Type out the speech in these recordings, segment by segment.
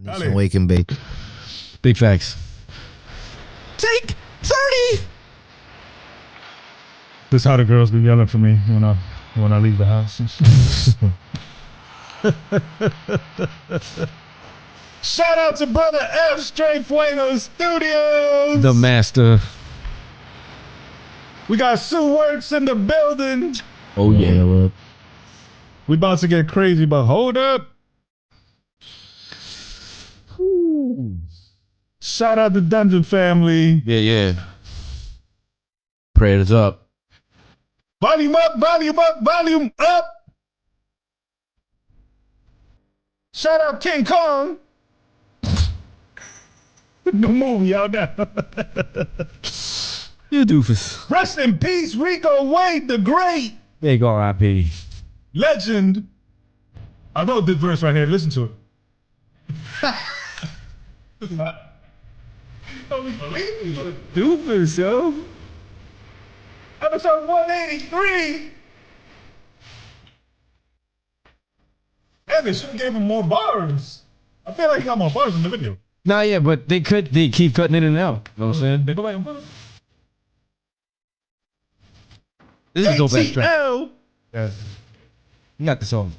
I need some wake and bake. Big facts. Take 30. This is how the girls be yelling for me when I leave the house. Shout out to brother F Straight Fuego Studios. The master. We got Sue Works in the building. Oh yeah. We about to get crazy, but hold up. Shout out to Dungeon Family. Yeah. Prayers up. Volume up, volume up, volume up. Shout out King Kong. No move, y'all now. You doofus. Rest in peace, Rico Weed, the great. Big R.I.P. Legend. I wrote this verse right here. Listen to it. Doofus, yo. Episode 183. And they should have gave him more bars. I feel like he got more bars in the video. Nah, yeah, but they keep cutting it in and out. You know what I'm saying? This is a dope ass track. Yeah. You got the song.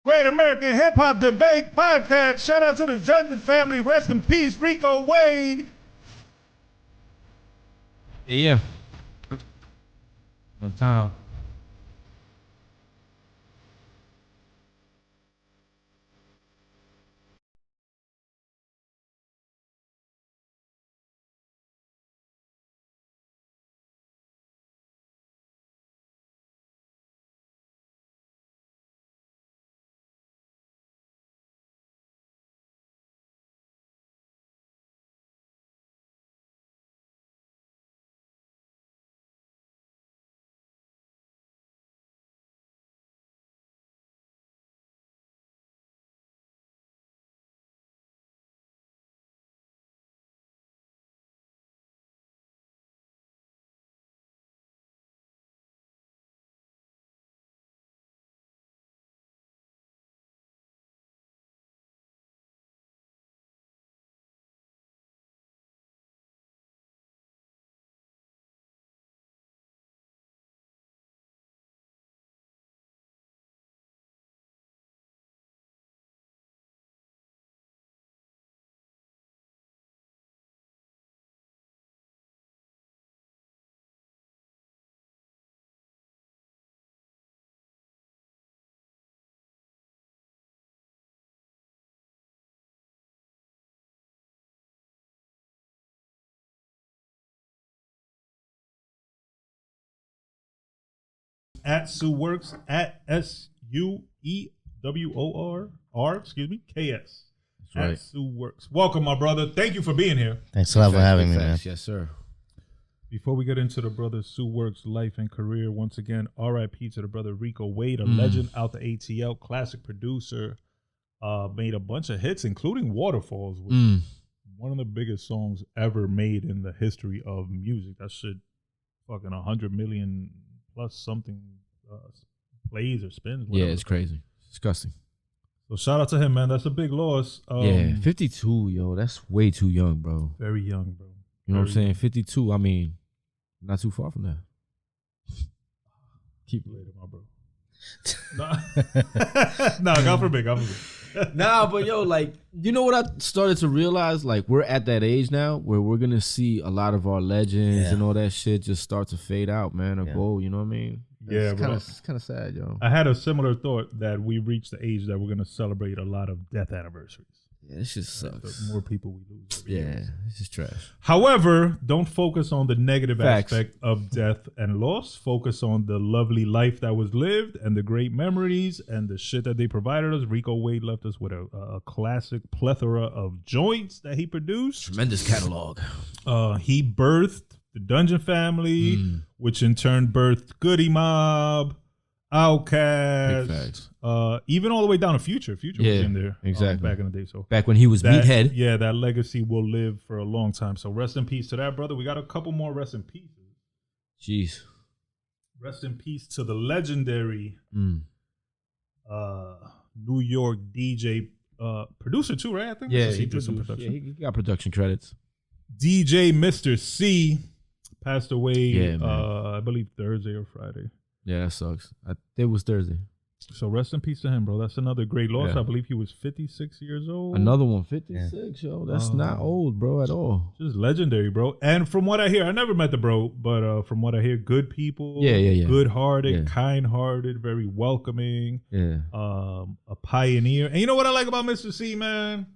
Great American Hip Hop Debate Podcast. Shout out to the Dungeon Family. Rest in peace, Rico Weed. Yeah. No time. At Sue Works, at SUEWOR, excuse me, KS. That's right. At Sue Works. Welcome, my brother. Thank you for being here. Thanks a lot for having me, man. Yes, sir. Before we get into the brother Sue Works' life and career, once again, RIP to the brother Rico Weed, a legend out the ATL, classic producer, made a bunch of hits, including Waterfalls, which is one of the biggest songs ever made in the history of music. That shit fucking 100 million plus something plays or spins. Yeah, it's crazy. It's disgusting. So shout out to him, man. That's a big loss. Yeah, 52, yo. That's way too young, bro. Very young, bro. You know what I'm saying? 52, I mean, not too far from that. Keep it later, my bro. Nah, God forbid, God forbid. Nah, but yo, like, you know what I started to realize? Like, we're at that age now where we're going to see a lot of our legends and all that shit just start to fade out, man, or go, you know what I mean? It's kind of sad, yo. I had a similar thought that we reached the age that we're going to celebrate a lot of death anniversaries. Yeah, this just sucks. The more people we lose. Yeah, it's just trash. However, don't focus on the negative Facts. aspect of death and loss. Focus on the lovely life that was lived and the great memories and the shit that they provided us. Rico Weed left us with a classic plethora of joints that he produced. Tremendous catalog. He birthed the Dungeon Family, which in turn birthed Goody Mob. Outkast, even all the way down to Future. Future was in there, exactly. Back in the day. So back when he was Meathead. Yeah, that legacy will live for a long time. So rest in peace to that brother. We got a couple more rest in pieces. Jeez. Rest in peace to the legendary New York DJ, producer too, right? I think. Yeah, he got production credits. DJ Mister Cee passed away. I believe Thursday or Friday. Yeah, that sucks. It was Thursday. So rest in peace to him, bro. That's another great loss. Yeah. I believe he was 56 years old. Another one, 56, yo. That's not old, bro, at all. Just legendary, bro. And from what I hear, I never met the bro, but from what I hear, good people. Yeah. Good-hearted, kind-hearted, very welcoming. Yeah. A pioneer. And you know what I like about Mister Cee, man?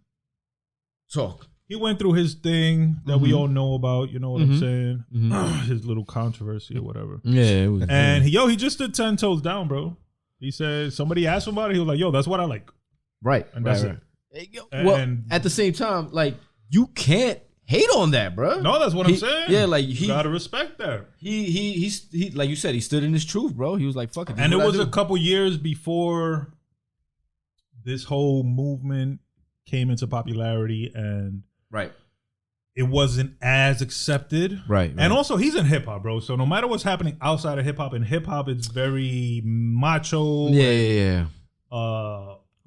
Talk. He went through his thing that we all know about. You know what I'm saying? His little controversy or whatever. Yeah. It was, and he just stood 10 toes down, bro. He said, somebody asked him about it. He was like, yo, that's what I like. Right. And that's it. Well, at the same time, like, you can't hate on that, bro. No, that's what I'm saying. Yeah, like, you gotta respect that. He, like you said, he stood in his truth, bro. He was like, fuck it. And it was a couple years before this whole movement came into popularity and it wasn't as accepted. Right. And also, he's in hip hop, bro. So no matter what's happening outside of hip hop, in hip hop, it's very macho. Yeah.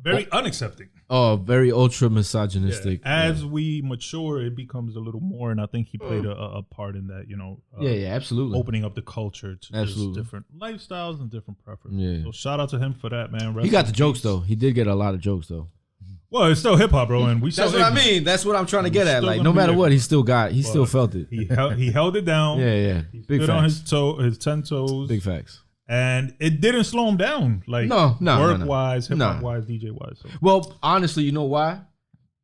Very unaccepting. Oh, very ultra misogynistic. Yeah. As we mature, it becomes a little more, and I think he played a part in that. You know. Absolutely. Opening up the culture to just different lifestyles and different preferences. Yeah. So shout out to him for that, man. He got the jokes though. He did get a lot of jokes though. Well, it's still hip hop, bro, and that's what I mean. That's what I'm trying to get at. Like, no matter what, he still felt it. He held it down. Yeah. He Big stood facts. on his 10 toes. Big facts. And it didn't slow him down. Like, work-wise, hip-hop-wise, DJ-wise. So. Well, honestly, you know why?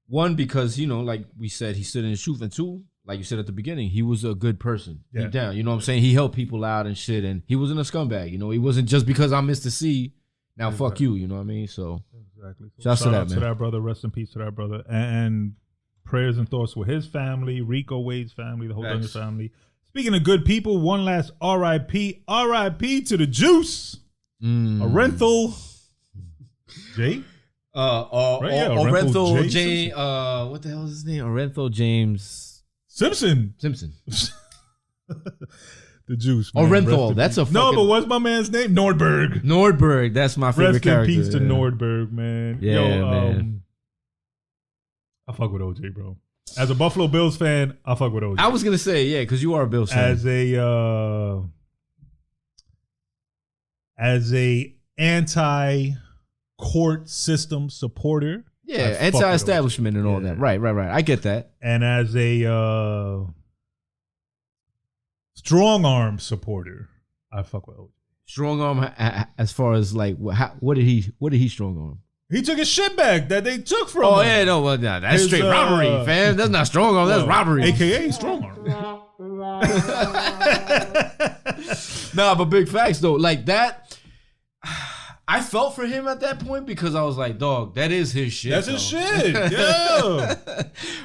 One, because, like we said, he stood in his truth. And two, like you said at the beginning, he was a good person. Deep down. You know what I'm saying? He helped people out and shit. And he wasn't a scumbag. He wasn't just because I'm Mister Cee. Now, fuck you. You know what I mean? So, exactly. So shout out to that brother. Rest in peace to that brother. And prayers and thoughts with his family, Rico Weed's family, the whole Dungeon family. Speaking of good people, one last R.I.P. R.I.P. to the Juice. Orenthal J? Orenthal James. What the hell is his name? Orenthal James Simpson. The Juice. Orenthal. That's a fucking... No, but what's my man's name? Nordberg. That's my favorite character. Rest in peace to Nordberg, man. Yeah, man. I fuck with OJ, bro. As a Buffalo Bills fan, I fuck with OJ. I was gonna say, yeah, because you are a Bills fan. As a anti-court system supporter. Yeah, anti-establishment and all that. Right. I get that. And as a strong arm supporter, I fuck with OJ. Strong arm, as far as like, what did he strong arm? He took his shit back that they took from him. Oh, yeah, no, well, that's straight robbery, fam. That's not strong arm, that's robbery. AKA strong arm. Nah, but big facts, though. Like that, I felt for him at that point because I was like, dog, that is his shit. That's his shit, yeah.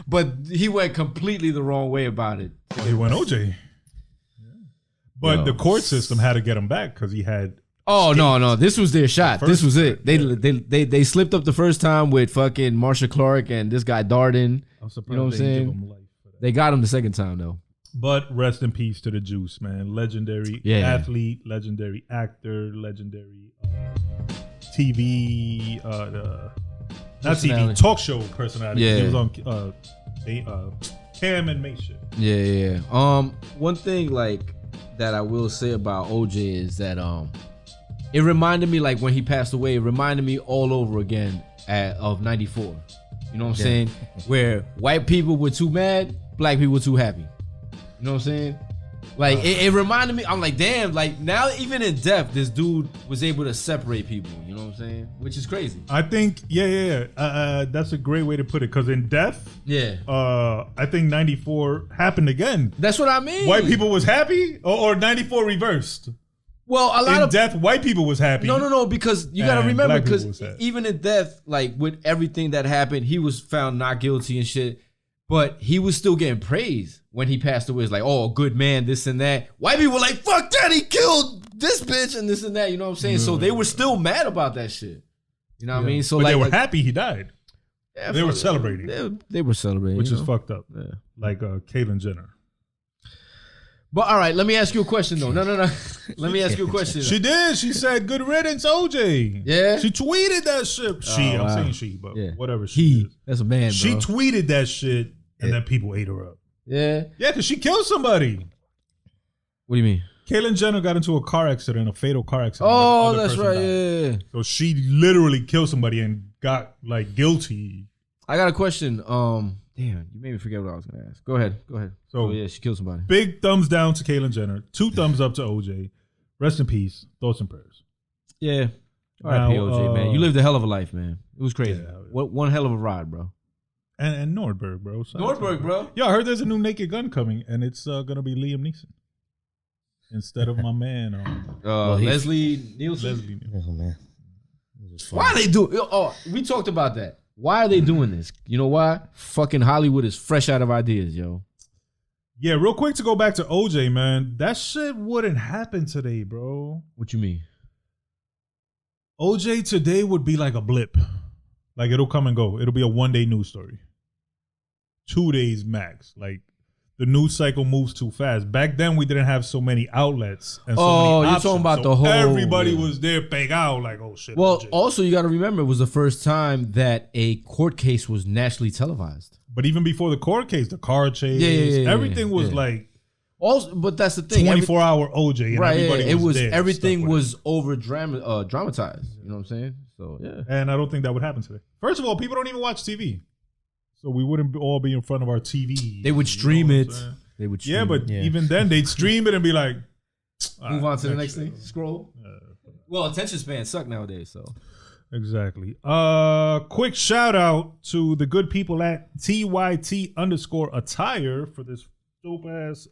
But he went completely the wrong way about it. He went OJ. But the court system had to get him back because he had... Oh, no. This was their shot. This was it. They slipped up the first time with fucking Marsha Clark and this guy Darden. I'm surprised you know what I'm saying? They got him the second time, though. But rest in peace to the Juice, man. Legendary athlete, legendary actor, legendary TV, not TV, talk show personality. Yeah. He was on Cam and May shit. Yeah. One thing, like, that I will say about OJ is that, it reminded me, like when he passed away, it reminded me all over again of 94. You know what I'm saying? Where white people were too mad, black people were too happy. You know what I'm saying? Like it reminded me, I'm like, damn, like now even in death, this dude was able to separate people. You know what I'm saying? Which is crazy. I think, that's a great way to put it. Because in death, I think 94 happened again. That's what I mean. White people was happy or 94 reversed. Well, a lot in death, white people was happy. No, because you got to remember, because even in death, like with everything that happened, he was found not guilty and shit. But he was still getting praise when he passed away. It's like, oh, good man, this and that. White people were like, fuck that, he killed this bitch and this and that. You know what I'm saying? So they were still mad about that shit. You know what I mean? So but they were happy he died. Yeah, they were celebrating. They were celebrating. Which is fucked up. Yeah. Like Caitlyn Jenner. But all right, let me ask you a question though. No. Let me ask you a question. She did. She said, good riddance, OJ. Yeah. She tweeted that shit. I'm saying she, but whatever she is. That's a man, bro. She tweeted that shit and then people ate her up. Yeah. Yeah, because she killed somebody. What do you mean? Caitlyn Jenner got into a car accident, a fatal car accident. Oh, that's right. Yeah. So she literally killed somebody and got like guilty. I got a question. Damn, you made me forget what I was gonna ask. Go ahead. So yeah, she killed somebody. Big thumbs down to Caitlyn Jenner. 2 thumbs up to OJ. Rest in peace. Thoughts and prayers. Yeah. R.I.P. OJ, man. You lived a hell of a life, man. It was crazy. Yeah. What one hell of a ride, bro. And Nordberg, bro. Nordberg, bro. Yo, I heard there's a new Naked Gun coming, and it's gonna be Liam Neeson instead of my man. Leslie Nielsen. Oh man. Why are they doing? Oh, we talked about that. Why are they doing this? You know why? Fucking Hollywood is fresh out of ideas, yo. Yeah, real quick to go back to OJ, man. That shit wouldn't happen today, bro. What you mean? OJ today would be like a blip. Like it'll come and go. It'll be a 1-day news story. 2 days max. Like the news cycle moves too fast. Back then we didn't have so many outlets and so many options. You're talking about the whole. Everybody was there, bang out like, oh shit. Well, OJ. Also you got to remember it was the first time that a court case was nationally televised. But even before the court case, the car chase, everything was like. Also, but that's the thing. 24-hour OJ, and right? Everybody it was there, everything was over dramatized. You know what I'm saying? So yeah. And I don't think that would happen today. First of all, people don't even watch TV, so we wouldn't all be in front of our TV. They would stream it. They would. Stream even then they'd stream it and be like, move on to the next thing. Scroll. Well, attention spans suck nowadays, so. Exactly. Quick shout out to the good people at TYT_attire for this dope ass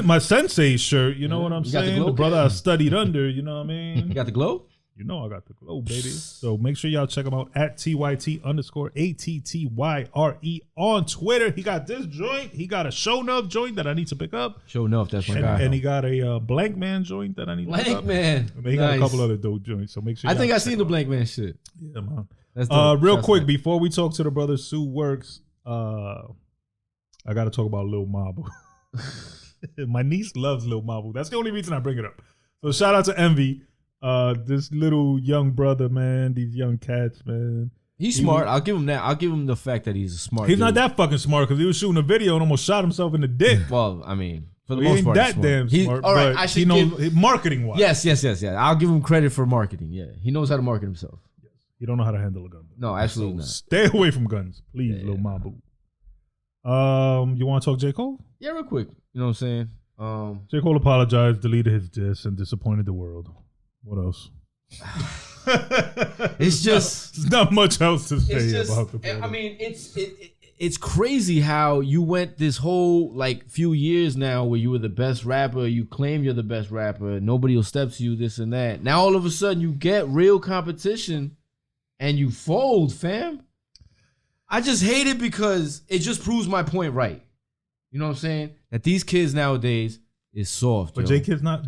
my sensei shirt. You know what I'm saying? The brother I studied under. You know what I mean? You got the glow? You know I got the glow, baby. So make sure y'all check him out at TYT_ATTYRE on Twitter. He got this joint. He got a Show Enough joint that I need to pick up. Show Enough, that's my guy. And he got a Blank Man joint that I need to pick up. Blank Man. And he got a couple other dope joints. So make sure. I think I seen the Blank Man shit. Yeah, man. Real quick, before we talk to the brother Sue Works, I got to talk about Lil Mabu. My niece loves Lil Mabu. That's the only reason I bring it up. So shout out to Envy. This little young brother, man, these young cats, man. He's smart. I'll give him that. I'll give him the fact that he's a smart He's dude. not that fucking smart because he was shooting a video and almost shot himself in the dick. Well, I mean, for the he most ain't part, that damn smart. All right, I should he knows marketing wise. Yes. I'll give him credit for marketing. Yeah, he knows how to market himself. Yes. He don't know how to handle a gun. No, absolutely not. Stay away from guns, please, Lil Mabu. You want to talk J. Cole? Yeah, real quick. You know what I'm saying? J. Cole apologized, deleted his diss, and disappointed the world. What else? It's just there's not much else to say about the brother. I mean, it's crazy how you went this whole like few years now where you were the best rapper, you claim you're the best rapper, nobody will step to you, this and that. Now all of a sudden you get real competition and you fold, fam. I just hate it because it just proves my point right. You know what I'm saying? That these kids nowadays is soft. But J. Cole's not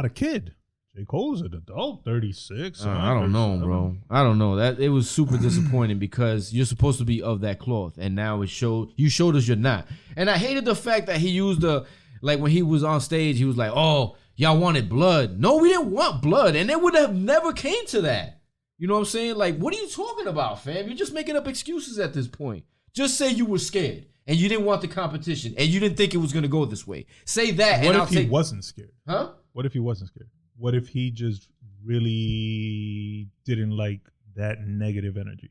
a kid. J. Cole's an adult, 36. I don't know, bro. I don't know. That it was super disappointing because you're supposed to be of that cloth, and now you showed us you're not. And I hated the fact that he used when he was on stage, he was like, "Oh, y'all wanted blood." No, we didn't want blood, and it would have never came to that. You know what I'm saying? Like, what are you talking about, fam? You're just making up excuses at this point. Just say you were scared and you didn't want the competition and you didn't think it was gonna go this way. Say that. What if he wasn't scared? Huh? What if he wasn't scared? What if he just really didn't like that negative energy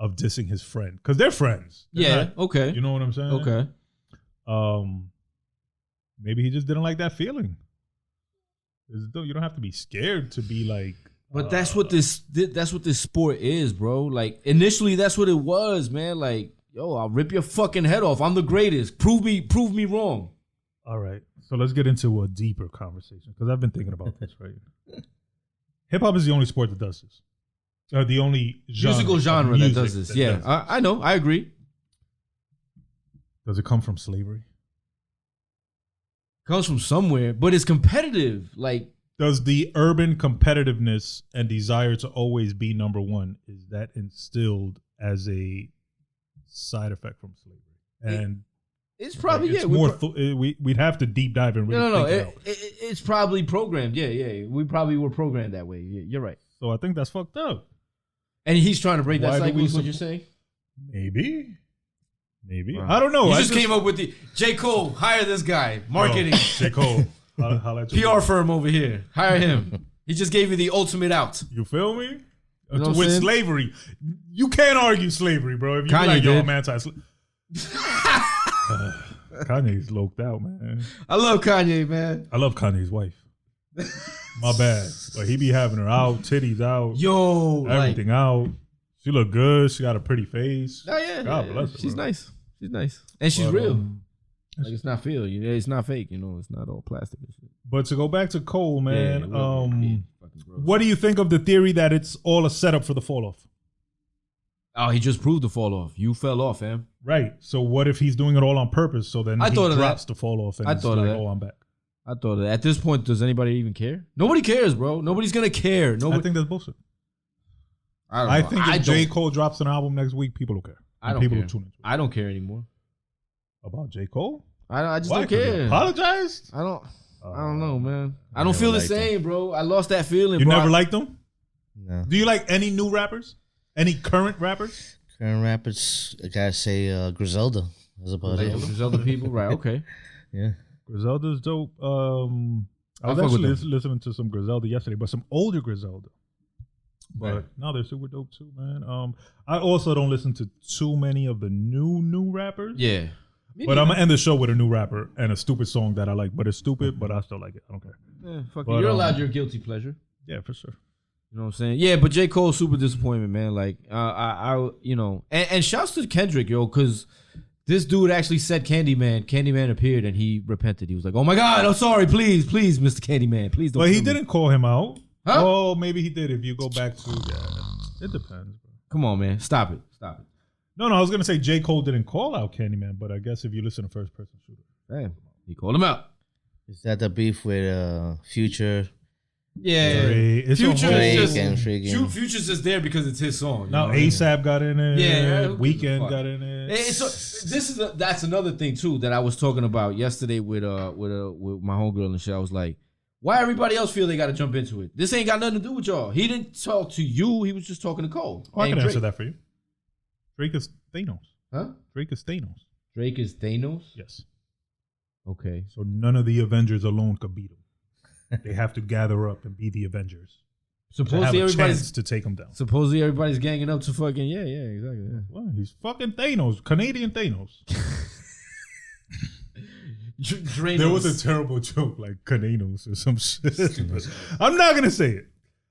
of dissing his friend? Because they're friends. Okay. You know what I'm saying? Okay. Maybe he just didn't like that feeling. You don't have to be scared to be like. But that's what this sport is, bro. Like initially, that's what it was, man. Like, yo, I'll rip your fucking head off. I'm the greatest. Prove me wrong. All right. So let's get into a deeper conversation because I've been thinking about this, right? Hip hop is the only sport that does this. The only musical genre that does this. Yeah, I know. I agree. Does it come from slavery? Comes from somewhere, but it's competitive. Like, does the urban competitiveness and desire to always be number one, is that instilled as a side effect from slavery? And it's probably it's more. We'd have to deep dive and really think it out. It's probably programmed. Yeah. We probably were programmed that way. Yeah, you're right. So I think that's fucked up. And he's trying to break that cycle. Is what you're saying? Maybe. Wow. I don't know. You just came up with the J. Cole. Hire this guy. Marketing. J. Cole. PR firm over here. Hire him. He just gave you the ultimate out. You feel me? You know with slavery, you can't argue slavery, bro. If you Kanye like, yo, did. I'm anti-slavery. Kanye's loped out, man. I love Kanye, man. I love Kanye's wife. My bad, but he be having her out, titties out, everything out. She look good. She got a pretty face. Oh yeah, God bless her. She's nice. She's nice, and she's real. Like, it's not feel. It's not fake. It's not all plastic and shit. But to go back to Cole, man, what do you think of the theory that it's all a setup for the fall off? Oh, he just proved the fall off. You fell off, fam. Right. So what if he's doing it all on purpose? So then he drops the fall off and it's like, oh, I'm back. I thought of that. At this point, does anybody even care? Nobody cares, bro. Nobody's gonna care. I think that's bullshit. I think if J. Cole drops an album next week, people don't care. People will tune into it. I don't care anymore. About J. Cole? I just don't care. Apologized? I don't know, man. I don't feel the same, bro. I lost that feeling. You bro. never liked them? No. Do you like any new rappers? Any current rappers? Current rappers, I gotta say Griselda. That's about it. Griselda people, right? Okay. Yeah. Griselda's dope. I was actually listening to some Griselda yesterday, but some older Griselda. But no, they're super dope too, man. I also don't listen to too many of the new rappers. Yeah. But I'm gonna end the show with a new rapper and a stupid song that I like. But it's stupid, but I still like it. I don't care. Yeah, fuck it. You're allowed your guilty pleasure. Yeah, for sure. You know what I'm saying? Yeah, but J. Cole, super disappointment, man. Like, and shouts to Kendrick, yo, because this dude actually said Candyman. Candyman appeared and he repented. He was like, oh my God, I'm sorry. Please, Mr. Candyman. Please don't. But he didn't call him out. Huh? Oh, maybe he did. If you go back to, it depends, bro. Come on, man. Stop it. No, I was going to say J. Cole didn't call out Candyman, but I guess if you listen to First Person Shooter. Damn. He called him out. Is that the beef with Future? Yeah. Future's just there because it's his song. Now ASAP got in it. Yeah. Weekend got in it. That's another thing too that I was talking about yesterday with my homegirl and shit. I was like, why everybody else feel they got to jump into it? This ain't got nothing to do with y'all. He didn't talk to you. He was just talking to Cole. Oh, I can answer that for you. Drake is Thanos. Huh? Drake is Thanos. Drake is Thanos? Yes. Okay. So none of the Avengers alone could beat him. They have to gather up and be the Avengers. Supposedly everybody's to take him down. Supposedly everybody's ganging up to fucking exactly. Yeah. Well, he's fucking Thanos, Canadian Thanos. There was a terrible joke like Cananos or some shit. I'm not gonna say it.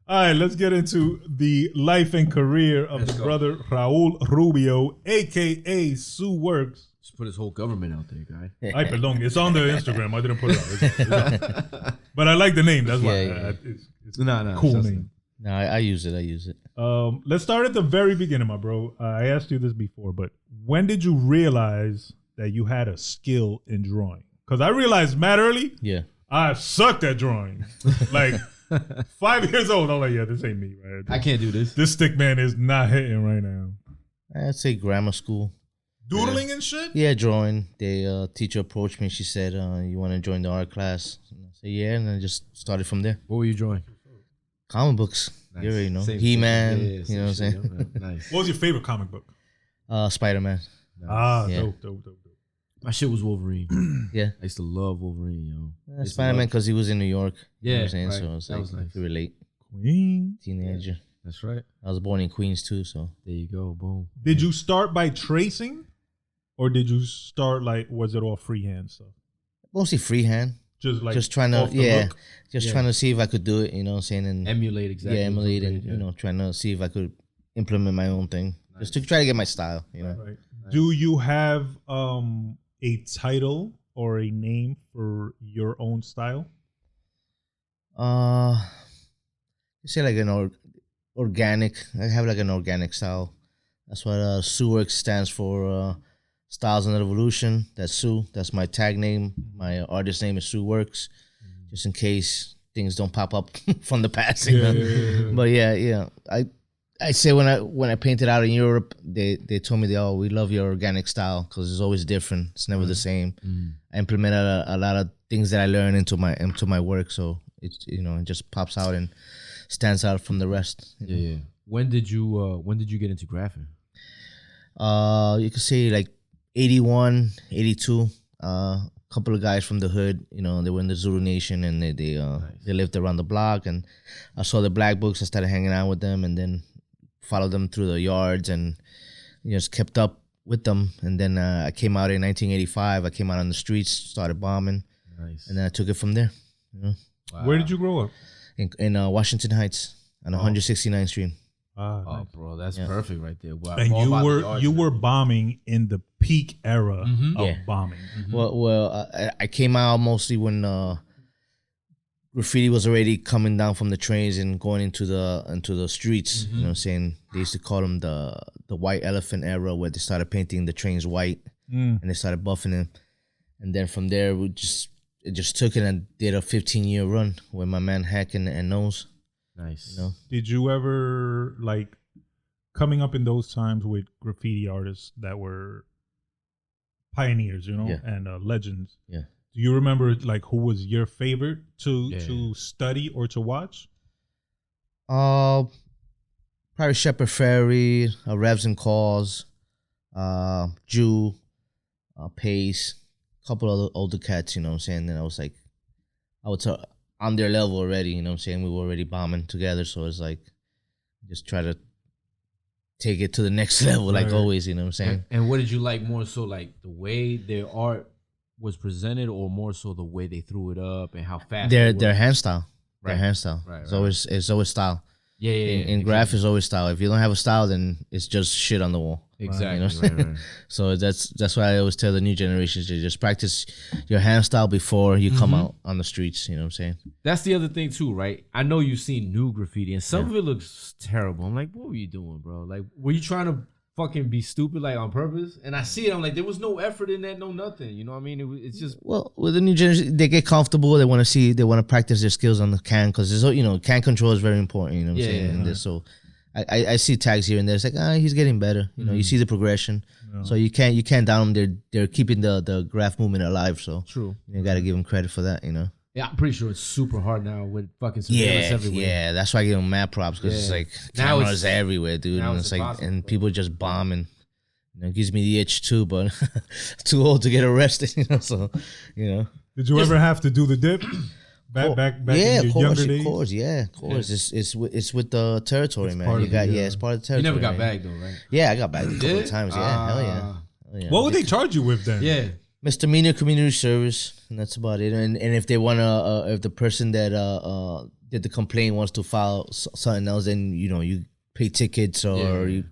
All right, let's get into the life and career of the brother Raul Rubio, aka Sue Works. Just put his whole government out there, guy. Ay, perdón. It's on the Instagram. I didn't put it out. It's out. But I like the name. That's why. It's a cool name. No, I use it. Let's start at the very beginning, my bro. I asked you this before, but when did you realize that you had a skill in drawing? Because I realized mad early. Yeah. I sucked at drawing. Like 5 years old. I'm like, yeah, this ain't me, right? I can't do this. This stick man is not hitting right now. I'd say grammar school. Doodling and shit? Yeah, drawing. The teacher approached me. She said, you want to join the art class? And I said, yeah, and I just started from there. What were you drawing? Comic books. Nice. You already know. He-Man. You know what I'm saying? Nice. What was your favorite comic book? Spider-Man. Nice. Dope. My shit was Wolverine. Yeah. I used to love Wolverine, yo. Spider-Man because he was in New York. Yeah, you know what I'm saying? right. So it was that was nice. I could relate. Queen. Teenager. That's right. I was born in Queens too, so. There you go, boom. Did you start by tracing? Or did you start was it all freehand stuff? Mostly freehand. Just trying to, look? Trying to see if I could do it, you know what I'm saying? And emulate exactly. Yeah, emulate and, trying to see if I could implement my own thing. Nice. Just to try to get my style, you know. Right. Nice. Do you have a title or a name for your own style? You say like organic. I have like an organic style. That's what Sueworks stands for. Styles and Evolution. That's Sue. That's my tag name. My artist name is Sueworks, just in case things don't pop up from the past. But yeah. I say when I painted out in Europe, they told me we love your organic style because it's always different. It's never the same. I implemented a lot of things that I learned into my work, so it's it just pops out and stands out from the rest. Yeah. When did you get into graphing? You could say like 81, 82. A couple of guys from the hood, they were in the Zulu Nation and they lived around the block, and I saw the black books. I started hanging out with them, and then followed them through the yards and just kept up with them. And then I came out in 1985. I came out on the streets, started bombing, and then I took it from there. Wow. Where did you grow up? In Washington Heights on 169th Street. Nice. Bro, that's perfect right there. Wow. And you were bombing in the peak era of bombing. Well, I came out mostly when graffiti was already coming down from the trains and going into the streets. You know what I'm saying? They used to call them the white elephant era, where they started painting the trains white and they started buffing them. And then from there, it just took it and did a 15-year run with my man Hack and Nose. Nice. Did you ever, like, coming up in those times with graffiti artists that were pioneers, and legends? Yeah. Do you remember, like, who was your favorite to study or to watch? Probably Shepard Fairey, Revs and Cause, Jew, Pace, a couple of older cats, you know what I'm saying? And I was like, on their level already, you know what I'm saying? We were already bombing together, so it's like, just try to take it to the next level, like always, you know what I'm saying? And what did you like more so, like the way their art was presented, or more so the way they threw it up and how fast their hand style. Right. Their hand style. Right. It's always style. Yeah. In graph is always style. If you don't have a style, then it's just shit on the wall. Exactly. Right. So that's why I always tell the new generations to just practice your hand style before you come out on the streets. You know what I'm saying? That's the other thing too, right? I know you've seen new graffiti, and some of it looks terrible. I'm like, what were you doing, bro? Like, were you trying to fucking be stupid, like, on purpose? And I see it, I'm like, there was no effort in that, no nothing. You know what I mean? It's just... Well, with the new generation, they get comfortable. They want to practice their skills on the can, because can control is very important. You know what I'm saying? And so I see tags here and there. It's like, he's getting better. You see the progression. So you can't down them. They're keeping the graph movement alive. So true. You got to give them credit for that. Yeah, I'm pretty sure it's super hard now with fucking surveillance everywhere. Yeah, that's why I give them mad props, because it's like cameras everywhere, dude. And it's like, and people just bombing. It gives me the itch too, but too old to get arrested. So Did you ever have to do the dip? Back in your younger days? Of course. It's with the territory, man. It's part of the territory. You never got bagged though, right? Yeah, I got bagged a couple of times. Yeah, hell yeah. What would they charge you with then? Yeah. Misdemeanor community service, and that's about it. And if they want to, if the person that did the complaint wants to file something else, then you pay tickets or you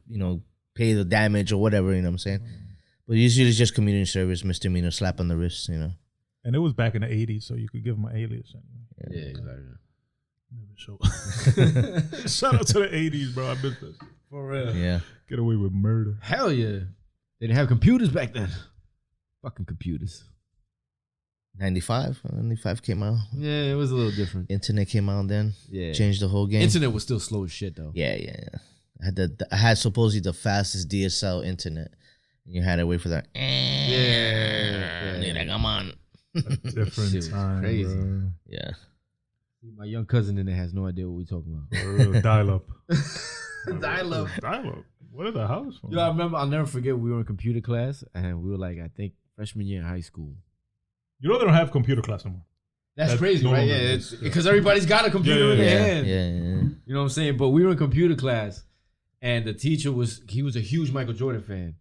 pay the damage or whatever. You know what I'm saying? But usually it's just community service, misdemeanor, slap on the wrist. And it was back in the '80s, so you could give them an alias anyway. Yeah, exactly. Never show. Shout out to the '80s, bro. I miss that. For real. Yeah. Get away with murder. Hell yeah. They didn't have computers back then. Fucking computers. 95 came out. Yeah, it was a little different. Internet came out then. Yeah. Changed the whole game. Internet was still slow as shit though. Yeah. I had supposedly the fastest DSL internet. You had to wait for that. Yeah. Like, come on. Different time. Crazy. Bro. Yeah. My young cousin in there has no idea what we're talking about. Dial up. Dial up. What are the house for? Yo, I remember, I'll never forget, we were in computer class and we were like, I think freshman year in high school. They don't have computer class anymore. That's crazy, right? Yeah, because everybody's got a computer in their hand. Yeah. You know what I'm saying? But we were in computer class and the teacher was a huge Michael Jordan fan.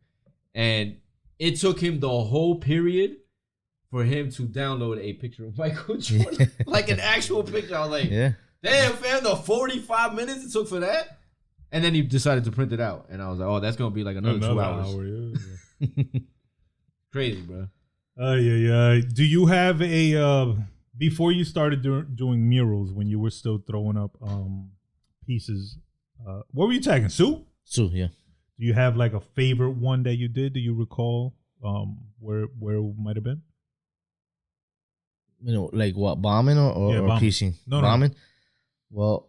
And it took him the whole period for him to download a picture of Michael Jordan. Like an actual picture. I was like, damn, fam, the 45 minutes it took for that? And then he decided to print it out. And I was like, oh, that's going to be like another 2 hours. Crazy, bro. Do you have a, before you started doing murals, when you were still throwing up pieces What were you tagging? Sue? Sue, yeah. Do you have like a favorite one that you did? Do you recall where it might have been? You know, like what, bombing or bombing. piecing? No, bombing? No. Well,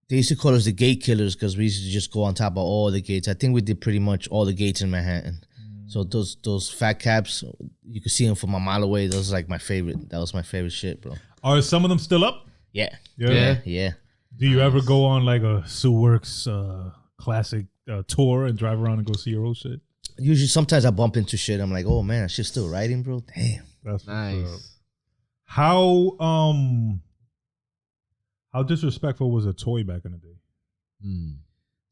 they used to call us the gate killers because we used to just go on top of all the gates. I think we did pretty much all the gates in Manhattan. So those fat caps, you could see them from a mile away. Those was like my favorite. That was my favorite shit, bro. Are some of them still up? Yeah. Do you ever go on like a Sue Works classic tour and drive around and go see your old shit? Usually, sometimes I bump into shit. I'm like, oh man, that shit's still writing, bro. Damn. That's nice. How disrespectful was a toy back in the day?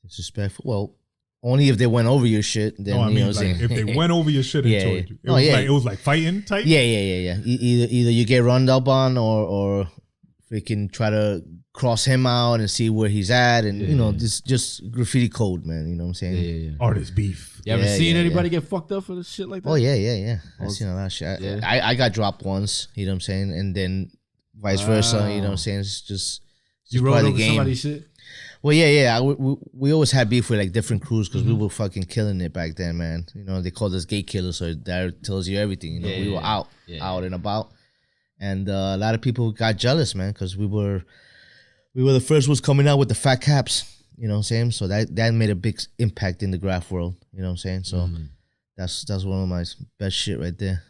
Disrespectful? Well, only if they went over your shit. Then, no, I mean, like if they went over your shit and toyed you. It was like fighting type? Yeah. Either you get run up on or freaking try to cross him out and see where he's at. And, you know, this just graffiti code, man. You know what I'm saying? Yeah. Artist beef. You ever seen anybody get fucked up for this shit like that? Oh, yeah. I've seen a lot of shit. I got dropped once, you know what I'm saying? And then vice versa, you know what I'm saying? It's just you rode over somebody's shit? Well, yeah. We always had beef with like different crews because we were fucking killing it back then, man. You know, they called us gate killers, so that tells you everything. You know, we were out and about, and a lot of people got jealous, man, because we were the first ones coming out with the fat caps. You know what I'm saying? So that made a big impact in the graph world. You know what I'm saying? So that's one of my best shit right there.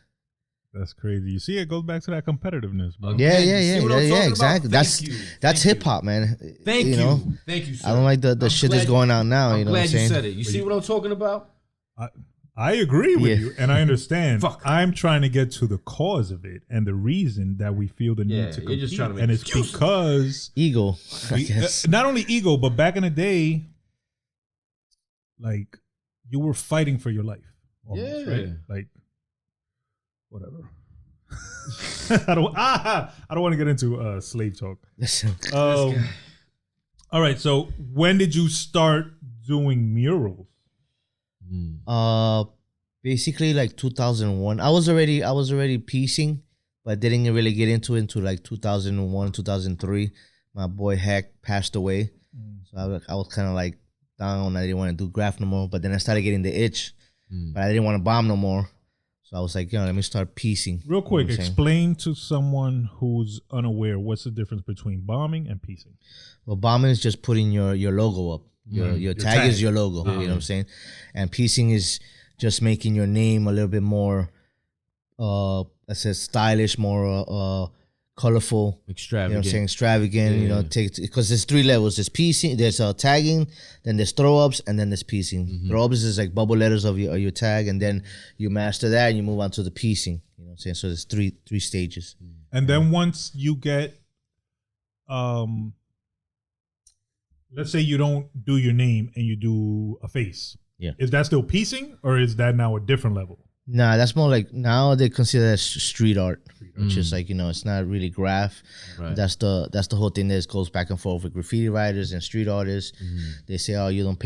That's crazy. You see, it goes back to that competitiveness, bro. Yeah, exactly. That's hip hop, man. Thank you. Know? Thank you, sir. I don't like the shit that's going on now. You know what I'm saying? I'm glad you said it. You see what I'm talking about? I agree with you, and I understand. I'm trying to get to the cause of it and the reason that we feel the need to compete. Just trying to make excuses. Because ego. I guess. Not only ego, but back in the day, like you were fighting for your life. Almost, right? Like whatever. I don't want to get into slave talk. All right. So when did you start doing murals? Basically like 2001. I was already piecing, but didn't really get into like 2001, 2003. My boy Hack passed away, so I was kind of like down. I didn't want to do graph no more. But then I started getting the itch, but I didn't want to bomb no more. So I was like, let me start piecing. Real quick, explain to someone who's unaware what's the difference between bombing and piecing. Well, bombing is just putting your logo up. Your tag is your logo. You know what I'm saying? And piecing is just making your name a little bit more, let's say, stylish, more colorful, extravagant. You know what I'm saying? Extravagant. You know, because there's 3 levels. There's piecing, there's tagging, then there's throw ups, and then there's piecing. Throw ups is like bubble letters of your tag, and then you master that and you move on to the piecing. You know what I'm saying? So there's three stages. And then once you get, let's say you don't do your name and you do a face. Yeah. Is that still piecing or is that now a different level? Nah, that's more like now they consider that street art. Which is like, it's not really graph. Right. That's the whole thing that goes back and forth with graffiti writers and street artists. They say, oh, you didn't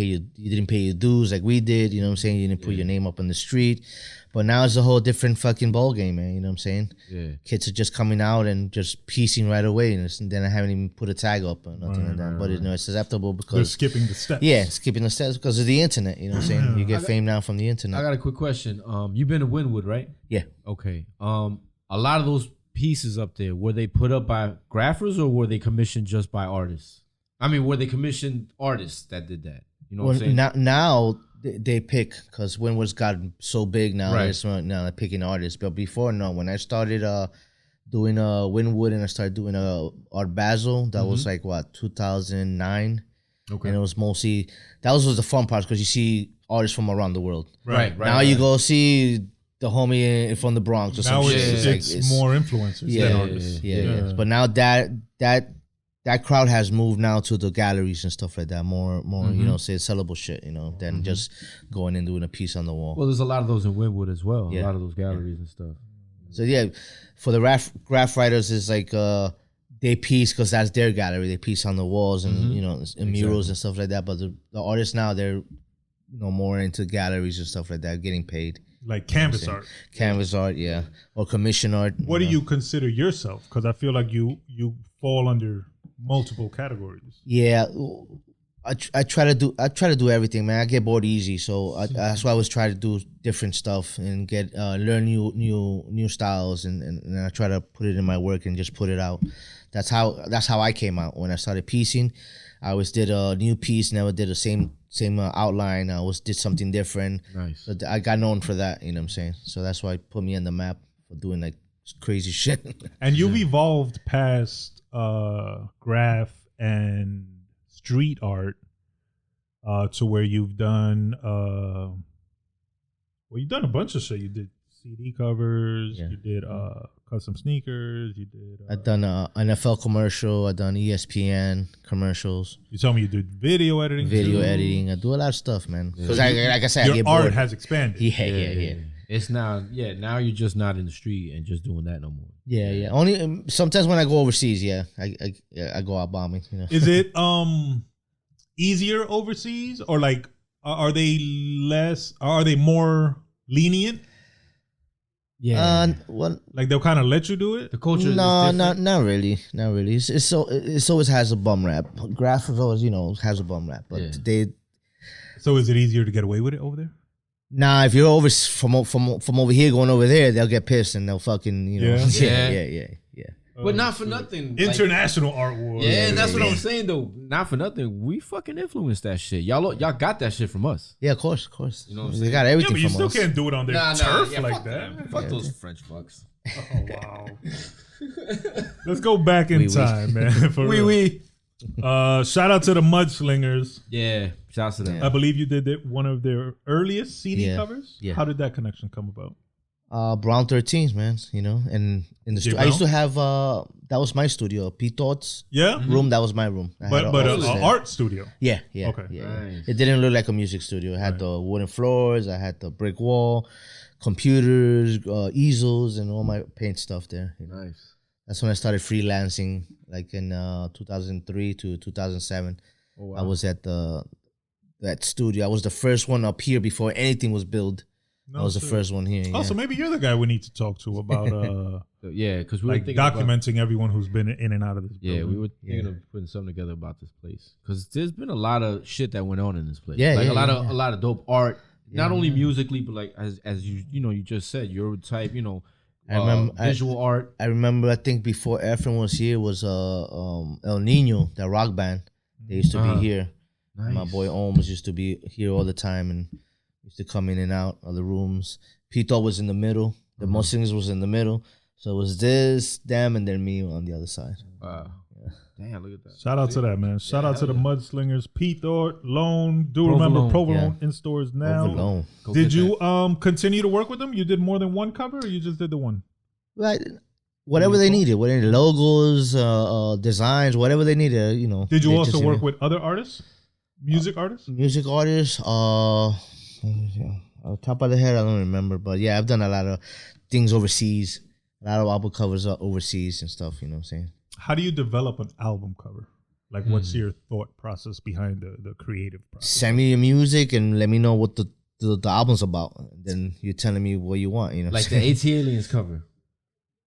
pay your dues like we did, you know what I'm saying? You didn't put your name up on the street. But now it's a whole different fucking ball game, man. You know what I'm saying? Yeah. Kids are just coming out and just piecing right away, and then I haven't even put a tag up or nothing like that. But it's acceptable because they're skipping the steps. Yeah, skipping the steps because of the internet. You know what I'm saying? You get fame now from the internet. I got a quick question. You've been to Wynwood, right? Yeah. Okay. A lot of those pieces up there, were they put up by graphers or were they commissioned just by artists? I mean, were they commissioned artists that did that? You know what I'm saying? Now they pick because Wynwood's gotten so big now. Right. Now they're picking artists. But before, no. When I started doing Wynwood and I started doing Art Basel, that was like 2009. Okay. And it was mostly that was the fun part because you see artists from around the world. Right. Now you go see the homie from the Bronx or something. It's more influencers than artists. Yeah. But now that crowd has moved now to the galleries and stuff like that. More say sellable shit, than just going and doing a piece on the wall. Well, there's a lot of those in Wynwood as well. A lot of those galleries and stuff. So for the graph writers, it's like they piece because that's their gallery. They piece on the walls and and murals and stuff like that. But the artists now they're more into galleries and stuff like that, getting paid. Like canvas art. Canvas art, yeah. Or commission art. What do you consider yourself? Because I feel like you fall under multiple categories. Yeah. I try to do everything, man. I get bored easy, so that's why I always try to do different stuff and get learn new styles, and I try to put it in my work and just put it out. That's how I came out when I started piecing. I always did a new piece, never did the same outline. I always did something different. Nice. So I got known for that, you know what I'm saying? So that's why it put me on the map for doing like crazy shit. And you've evolved past graph and street art to where you've done you've done a bunch of shit. You did CD covers, you did custom sneakers, you did I've done an NFL commercial, I've done ESPN commercials. You told me you did video editing. I do a lot of stuff, man. Because like I said, your I get art bored. has expanded. Yeah. It's now you're just not in the street and just doing that no more. Yeah. Only sometimes when I go overseas, I go out bombing. You know. Is it easier overseas, or like are they more lenient? Yeah. Like they'll kind of let you do it? The culture is not different? not really. It's always has a bum rap. Graff is always has a bum rap, but So is it easier to get away with it over there? Nah, if you're over from over here going over there, they'll get pissed and they'll fucking yeah. But not for nothing. International art war. Yeah, that's what I'm saying though. Not for nothing. We fucking influenced that shit. Y'all got that shit from us. Yeah, of course. You know what I'm saying? They got everything from us. Yeah, but you still can't do it on their turf like that. Fuck those French fucks. Oh wow. Let's go back in time, man. For real. Shout out to the Mudslingaz. Yeah, shout out to them. I believe you did one of their earliest CD covers. Yeah. How did that connection come about? Brown 13s, man. And in the studio, I used to have that was my studio, P Thoughts. Room. That was my room. But an art studio. Yeah. Okay. Nice. It didn't look like a music studio. It had the wooden floors. I had the brick wall, computers, easels, and all my paint stuff there. Nice. That's when I started freelancing, like in 2003 to 2007. Oh, wow. I was at that studio. I was the first one up here before anything was built. I was the first one here. Oh, so maybe you're the guy we need to talk to about because we were thinking documenting everyone who's been in and out of this building. Yeah, we were thinking of putting something together about this place because there's been a lot of shit that went on in this place. Yeah, like a lot of dope art, not only musically, but like as you just said, your type, I remember visual art. I remember. I think before Efren was here was El Nino, that rock band. They used to be here. Nice. My boy Ohms used to be here all the time and used to come in and out of the rooms. Pito was in the middle. The Mudslingaz was in the middle. So it was this, them, and then me on the other side. Wow. Damn, look at that. Shout out to that, man. Shout out to the Mudslingaz. Pete Loan. Remember Provolone in stores now. Provolone. Did you continue to work with them? You did more than one cover, or you just did the one? Right. Whatever they needed. Whatever logos, designs, whatever they needed, Did you also work with other artists? Music artists? Music artists, on top of the head, I don't remember. But yeah, I've done a lot of things overseas. A lot of album covers overseas and stuff, you know what I'm saying? How do you develop an album cover? Like, what's your thought process behind the creative process? Send me your music and let me know what the album's about. Then you're telling me what you want, you know. Like the AT Aliens cover.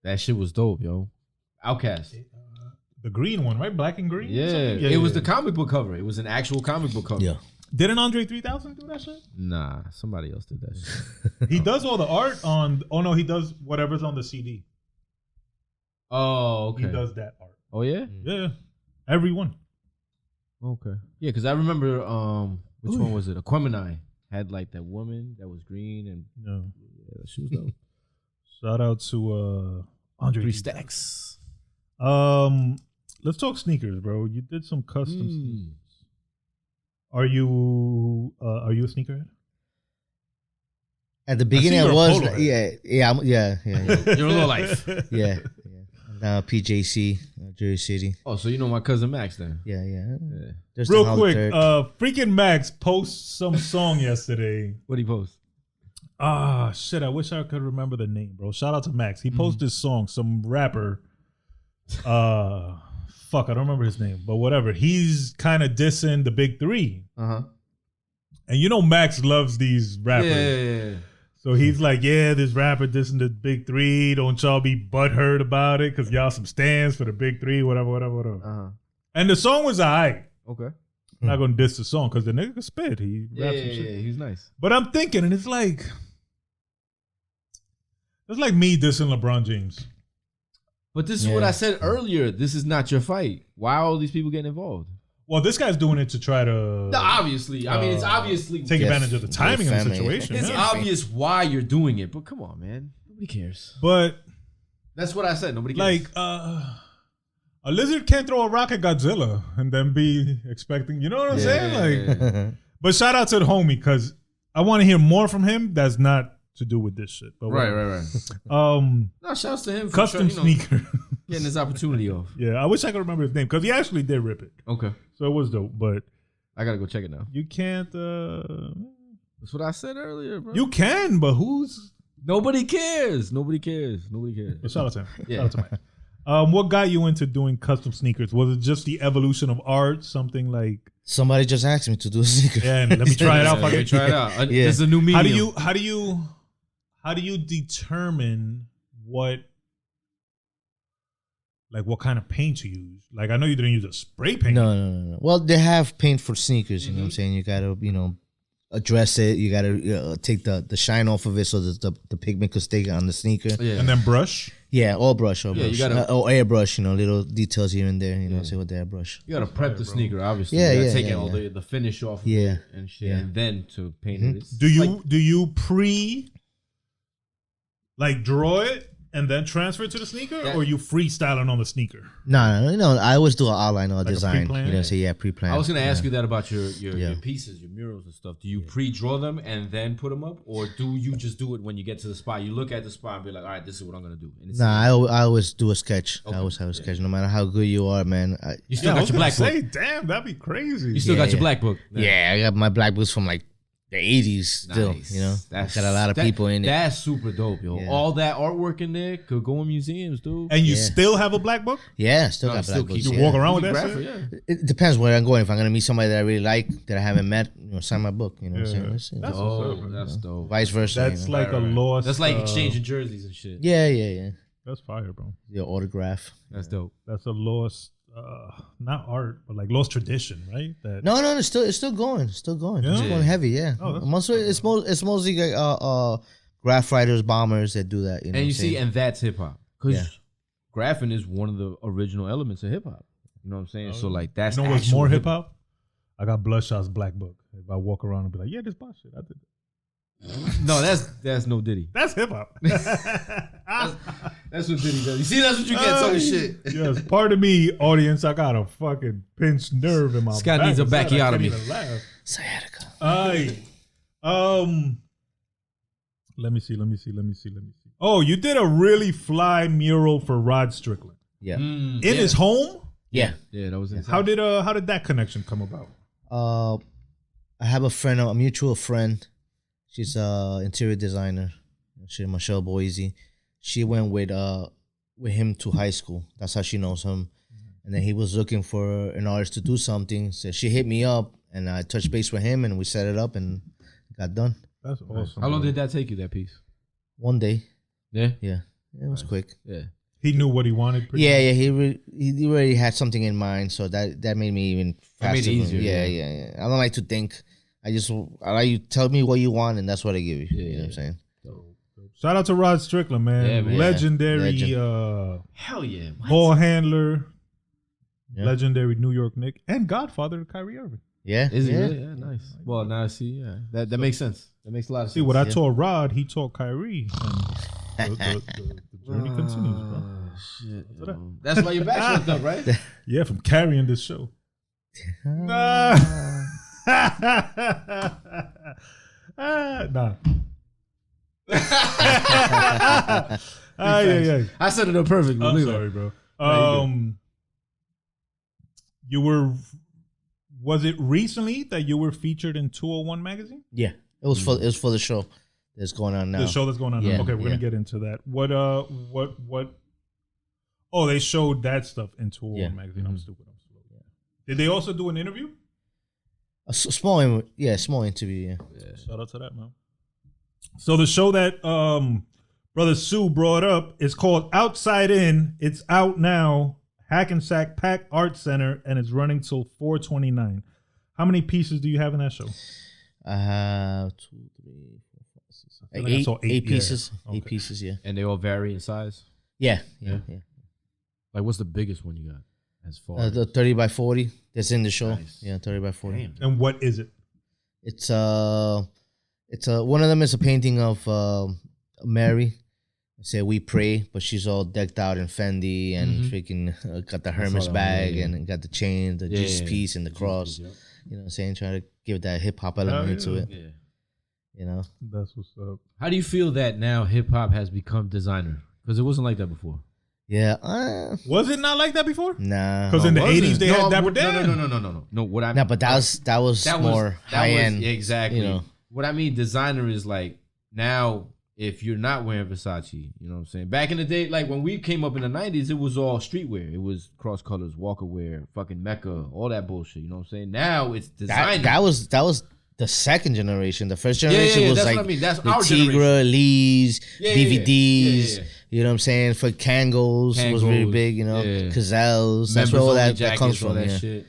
That shit was dope, yo. Outkast. The green one, right? Black and green? Yeah. It was the comic book cover. It was an actual comic book cover. Yeah. Didn't Andre 3000 do that shit? Nah, somebody else did that shit. He does all the art on... Oh, no, he does whatever's on the CD. Oh, okay. He does that art. Oh, yeah? Yeah. Every one. Okay. Yeah, because I remember... which one was it? Aquemini had like that woman that was green and... Yeah, she was dope. Shout out to Andre 3 Stacks. Let's talk sneakers, bro. You did some custom sneakers. Are you a sneakerhead? At the beginning, I was. Yeah. You're a low life. Yeah. Now PJC, Jersey City. Oh, so you know my cousin Max then? Yeah. Real quick, freaking Max posts some song yesterday. What'd he post? Shit, I wish I could remember the name, bro. Shout out to Max. He posted this song, some rapper. Fuck, I don't remember his name, but whatever. He's kind of dissing the big three. And Max loves these rappers. Yeah. So he's like, this rapper dissing the big three. Don't y'all be butthurt about it, because y'all some stands for the big three, whatever. And the song was alright. Okay. Not gonna diss the song because the nigga can spit. He raps some shit. Yeah, he's nice. But I'm thinking, and it's like me dissing LeBron James. But this is what I said earlier. This is not your fight. Why are all these people getting involved? Well, this guy's doing it to try to. No, obviously. I mean, it's obviously take advantage of the timing of the situation. It's obvious why you're doing it, but come on, man. Nobody cares. But that's what I said. Nobody cares. Like, a lizard can't throw a rock at Godzilla and then be expecting, you know what I'm saying? Like, but shout out to the homie because I want to hear more from him. That's not to do with this shit. But right. No, shouts to him for custom sneaker, getting his opportunity off. Yeah, I wish I could remember his name because he actually did rip it. Okay, so it was dope. But I gotta go check it now. You can't. That's what I said earlier, bro. You can, but who's? Nobody cares. Nobody cares. Well, shout out to him. Yeah. Shout out to Mike. What got you into doing custom sneakers? Was it just the evolution of art? Something like somebody just asked me to do a sneaker. Yeah, and let me try it out. Let me try it out. There's a new medium. How do you determine what kind of paint to use? Like I know you didn't use a spray paint. No. Well, they have paint for sneakers. You know what I'm saying? You gotta address it. You gotta take the shine off of it so that the pigment could stay on the sneaker. Yeah. And then brush. Yeah, all brush. You gotta, airbrush. Little details here and there. Say with the airbrush. You gotta prep the sneaker, obviously. Yeah, you gotta take all the finish off. Of it and shit, and then to paint it. Do you draw it and then transfer it to the sneaker, or you freestyling on the sneaker? No. I always do an outline or a design. Pre-plan. I was gonna ask you that about your pieces, your murals and stuff. Do you pre-draw them and then put them up, or do you just do it when you get to the spot? You look at the spot and be like, all right, this is what I'm gonna do. I always do a sketch. Okay. I always have a sketch, no matter how good you are, man. You still got your black book. Damn, that'd be crazy. You still got your black book. Yeah, I got my black books from like the 80s still, That's got a lot of people in it. That's super dope, yo. Yeah. All that artwork in there could go in museums, dude. And you still have a black book? Yeah, still got black books. You walk around with that shit? Yeah. It depends where I'm going. If I'm going to meet somebody that I really like, that I haven't met, sign my book. You know what I'm saying? That's dope. Vice versa. That's like a lost... That's like exchanging jerseys and shit. Yeah. That's fire, bro. Your autograph. That's dope. That's a lost... not art, but like lost tradition, right? No, it's still going. It's still going. It's going heavy, yeah. It's mostly graph writers, bombers that do that. And you see, and that's hip hop. Because graphing is one of the original elements of hip hop. You know what I'm saying? So like that's what's more hip hop? I got Bloodshot's black book. If I walk around and be like, yeah, this boss shit, I did it. No, that's no Diddy. That's hip hop. That's what Diddy does. You see, that's what you get talking shit. Yes, pardon me, audience. I got a fucking pinched nerve in my Scott back. needs a backiotomy. Sciatica. Let me see. Oh, you did a really fly mural for Rod Strickland. Yeah. In his home? Yeah. Yeah, that was insane. How did that connection come about? I have a mutual friend. She's a interior designer. She's Michelle Boise. She went with him to high school. That's how she knows him. And then he was looking for an artist to do something. So she hit me up, and I touched base with him, and we set it up, and it got done. That's awesome. How long did that take you, that piece? 1 day. Yeah? Yeah. It was quick. Yeah. He knew what he wanted? Yeah. He already had something in mind, so that made me even faster. That made it easier. Yeah. I don't like to think. I like you tell me what you want, and that's what I give you. You know what I'm saying? Shout out to Rod Strickland, man. Yeah, man. Legendary hell yeah. Ball handler. Yeah. Legendary New York Knick. And godfather to Kyrie Irving. Yeah. Is he really? Yeah, nice. Well, now I see, that makes sense. That makes a lot of sense. See, what I taught Rod, he taught Kyrie. And the journey continues, bro. Shit. That's why your back's fucked up, right? Yeah, from carrying this show. Nah. I set it up perfectly. I'm sorry, bro. Was it recently that you were featured in 201 magazine? Yeah, it was for the show that's going on now. The show that's going on now. Okay, we're gonna get into that. What? Oh, they showed that stuff in 201 magazine. I'm stupid. I'm slow. Yeah. Did they also do an interview? A small interview. Yeah. Shout out to that, man. So the show that Brother Sue brought up is called Outside In. It's out now. Hackensack Pack Art Center, and it's running till 4/29. How many pieces do you have in that show? I have 2, 3, 4, 5, 6, 7, 8, 8 pieces. Okay. 8 pieces, yeah. And they all vary in size? Yeah. Like, what's the biggest one you got? As far the 30 by 40 that's in the show. Nice. Yeah, 30 by 40. Damn. And what is it? It's one of them is a painting of Mary. Say we pray, but she's all decked out in Fendi and freaking got the Hermes bag and got the chain, the Jesus piece and the cross. You know what I'm saying? Trying to give that hip hop element to it. Yeah. You know? That's what's up. How do you feel that now hip hop has become designer? Because it wasn't like that before. Yeah. Was it not like that before? Nah. Because in the 80s they had Dapper Dan. No. What I mean, nah, but that was more high end. Exactly. You know? What I mean, designer is like now. If you're not wearing Versace, you know what I'm saying? Back in the day, like when we came up in the 90s, it was all streetwear. It was cross colors, Walker wear, fucking Mecca, all that bullshit. You know what I'm saying? Now it's designer. That was the second generation. The first generation was that's like what I mean. That's the our Tigra, Lee's, DVDs. Yeah. You know what I'm saying? For Kangos was very big, you know. Gazelles. That's where all that comes from. That yeah. shit.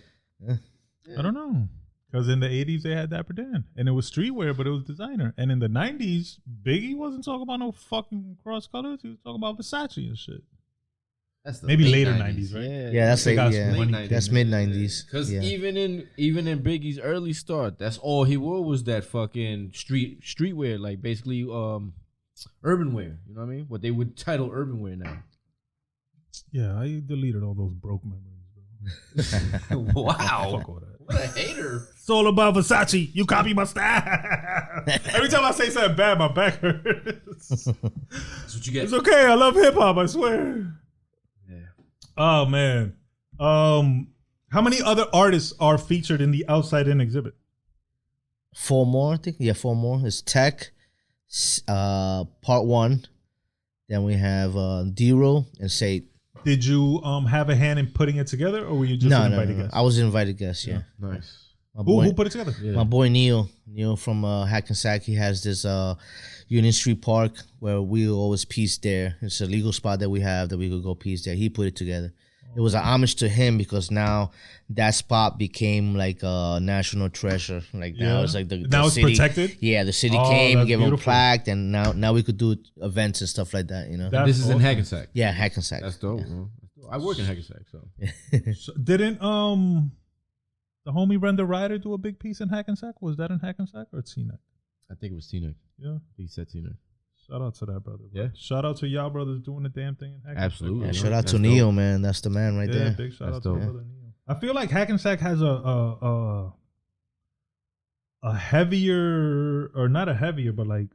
I don't know. Because in the 80s, they had Dapper Dan. And it was streetwear, but it was designer. And in the 90s, Biggie wasn't talking about no fucking cross colors. He was talking about Versace and shit. That's the maybe later 90s, right? Yeah, that's like, late 90s. That's mid 90s. Because even in Biggie's early start, that's all he wore was that fucking streetwear, like basically urban wear. You know what I mean? What they would title urban wear now. Yeah, I deleted all those broke memories, bro. Wow. Fuck all that. What a hater. It's all about Versace. You copy my style. Every time I say something bad, my back hurts. That's what you get. It's okay. I love hip hop, I swear. Yeah. Oh, man. How many other artists are featured in the Outside In exhibit? 4 more, I think. Yeah, 4 more. It's Tech, Part 1. Then we have D-Roll and Sate. Did you have a hand in putting it together, or were you just an invited guest? I was an invited guest, yeah. Nice. Who put it together? Yeah. My boy Neil from Hackensack. He has this Union Street Park where we always piece there. It's a legal spot that we have that we could go piece there. He put it together. It was an homage to him because now that spot became like a national treasure. Like now it's like the now city, it's protected. Yeah, the city came, gave him a plaque, and now we could do events and stuff like that. You know, this is awesome. In Hackensack. Yeah, Hackensack. That's dope. Yeah. Bro. I work in Hackensack, so. So didn't the homie Brenda Ryder do a big piece in Hackensack? Was that in Hackensack or Teaneck? I think it was Teaneck. Yeah, he said Teaneck. Shout out to that brother. Bro. Yeah. Shout out to y'all brothers doing the damn thing in Hackensack. Absolutely. Yeah, shout out to Neo, man. That's the man right there. Big shout out to brother Neo. I feel like Hackensack has a heavier, or not a heavier, but like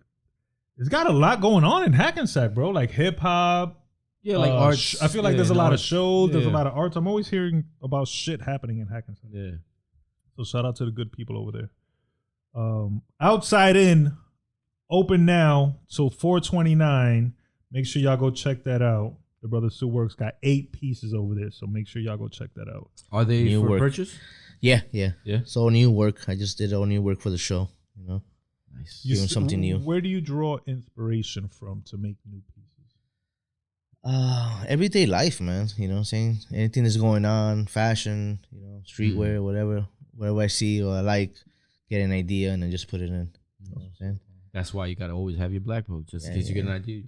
it's got a lot going on in Hackensack, bro. Like hip hop. Yeah, like arts. I feel like there's a lot of shows. There's a lot of arts. I'm always hearing about shit happening in Hackensack. Yeah. So shout out to the good people over there. Outside In, open now. So 4/29. Make sure y'all go check that out. The brother Sue Works got 8 pieces over there. So make sure y'all go check that out. Are they new for work. Purchase? Yeah. So all new work. I just did all new work for the show. You know, nice. Doing something new. Where do you draw inspiration from to make new pieces? Everyday life, man. You know what I'm saying? Anything that's going on, fashion, you know, streetwear, whatever I see or I like, get an idea and then just put it in. You know what I'm saying? That's why you gotta always have your black book, just in case you get an idea.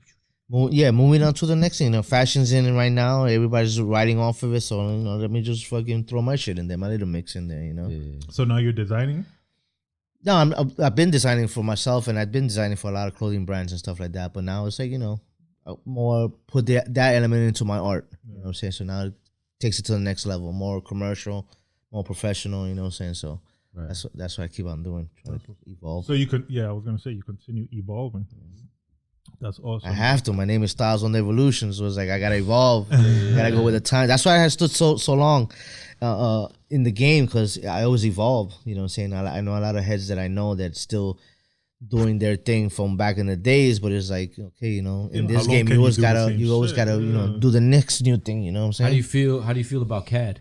Moving on to the next thing. You know, fashion's in right now. Everybody's riding off of it, so you know, let me just fucking throw my shit in there, my little mix in there. You know. Yeah. So now you're designing? No, I've been designing for myself, and I've been designing for a lot of clothing brands and stuff like that. But now it's like, you know, more put that element into my art. You know what I'm saying? So now it takes it to the next level, more commercial, more professional. You know what I'm saying? So that's what I keep on doing, trying to evolve. So you could, I was gonna say you continue evolving. That's awesome. I have to. My name is Styles on the Evolution, so it's like I gotta evolve. Gotta go with the time. That's why I stood so long in the game, because I always evolve. You know what I'm saying? I know a lot of heads that I know that still doing their thing from back in the days, but it's like, okay, you know, in this game you always gotta you know, do the next new thing. You know what I'm saying? How do you feel about CAHHD?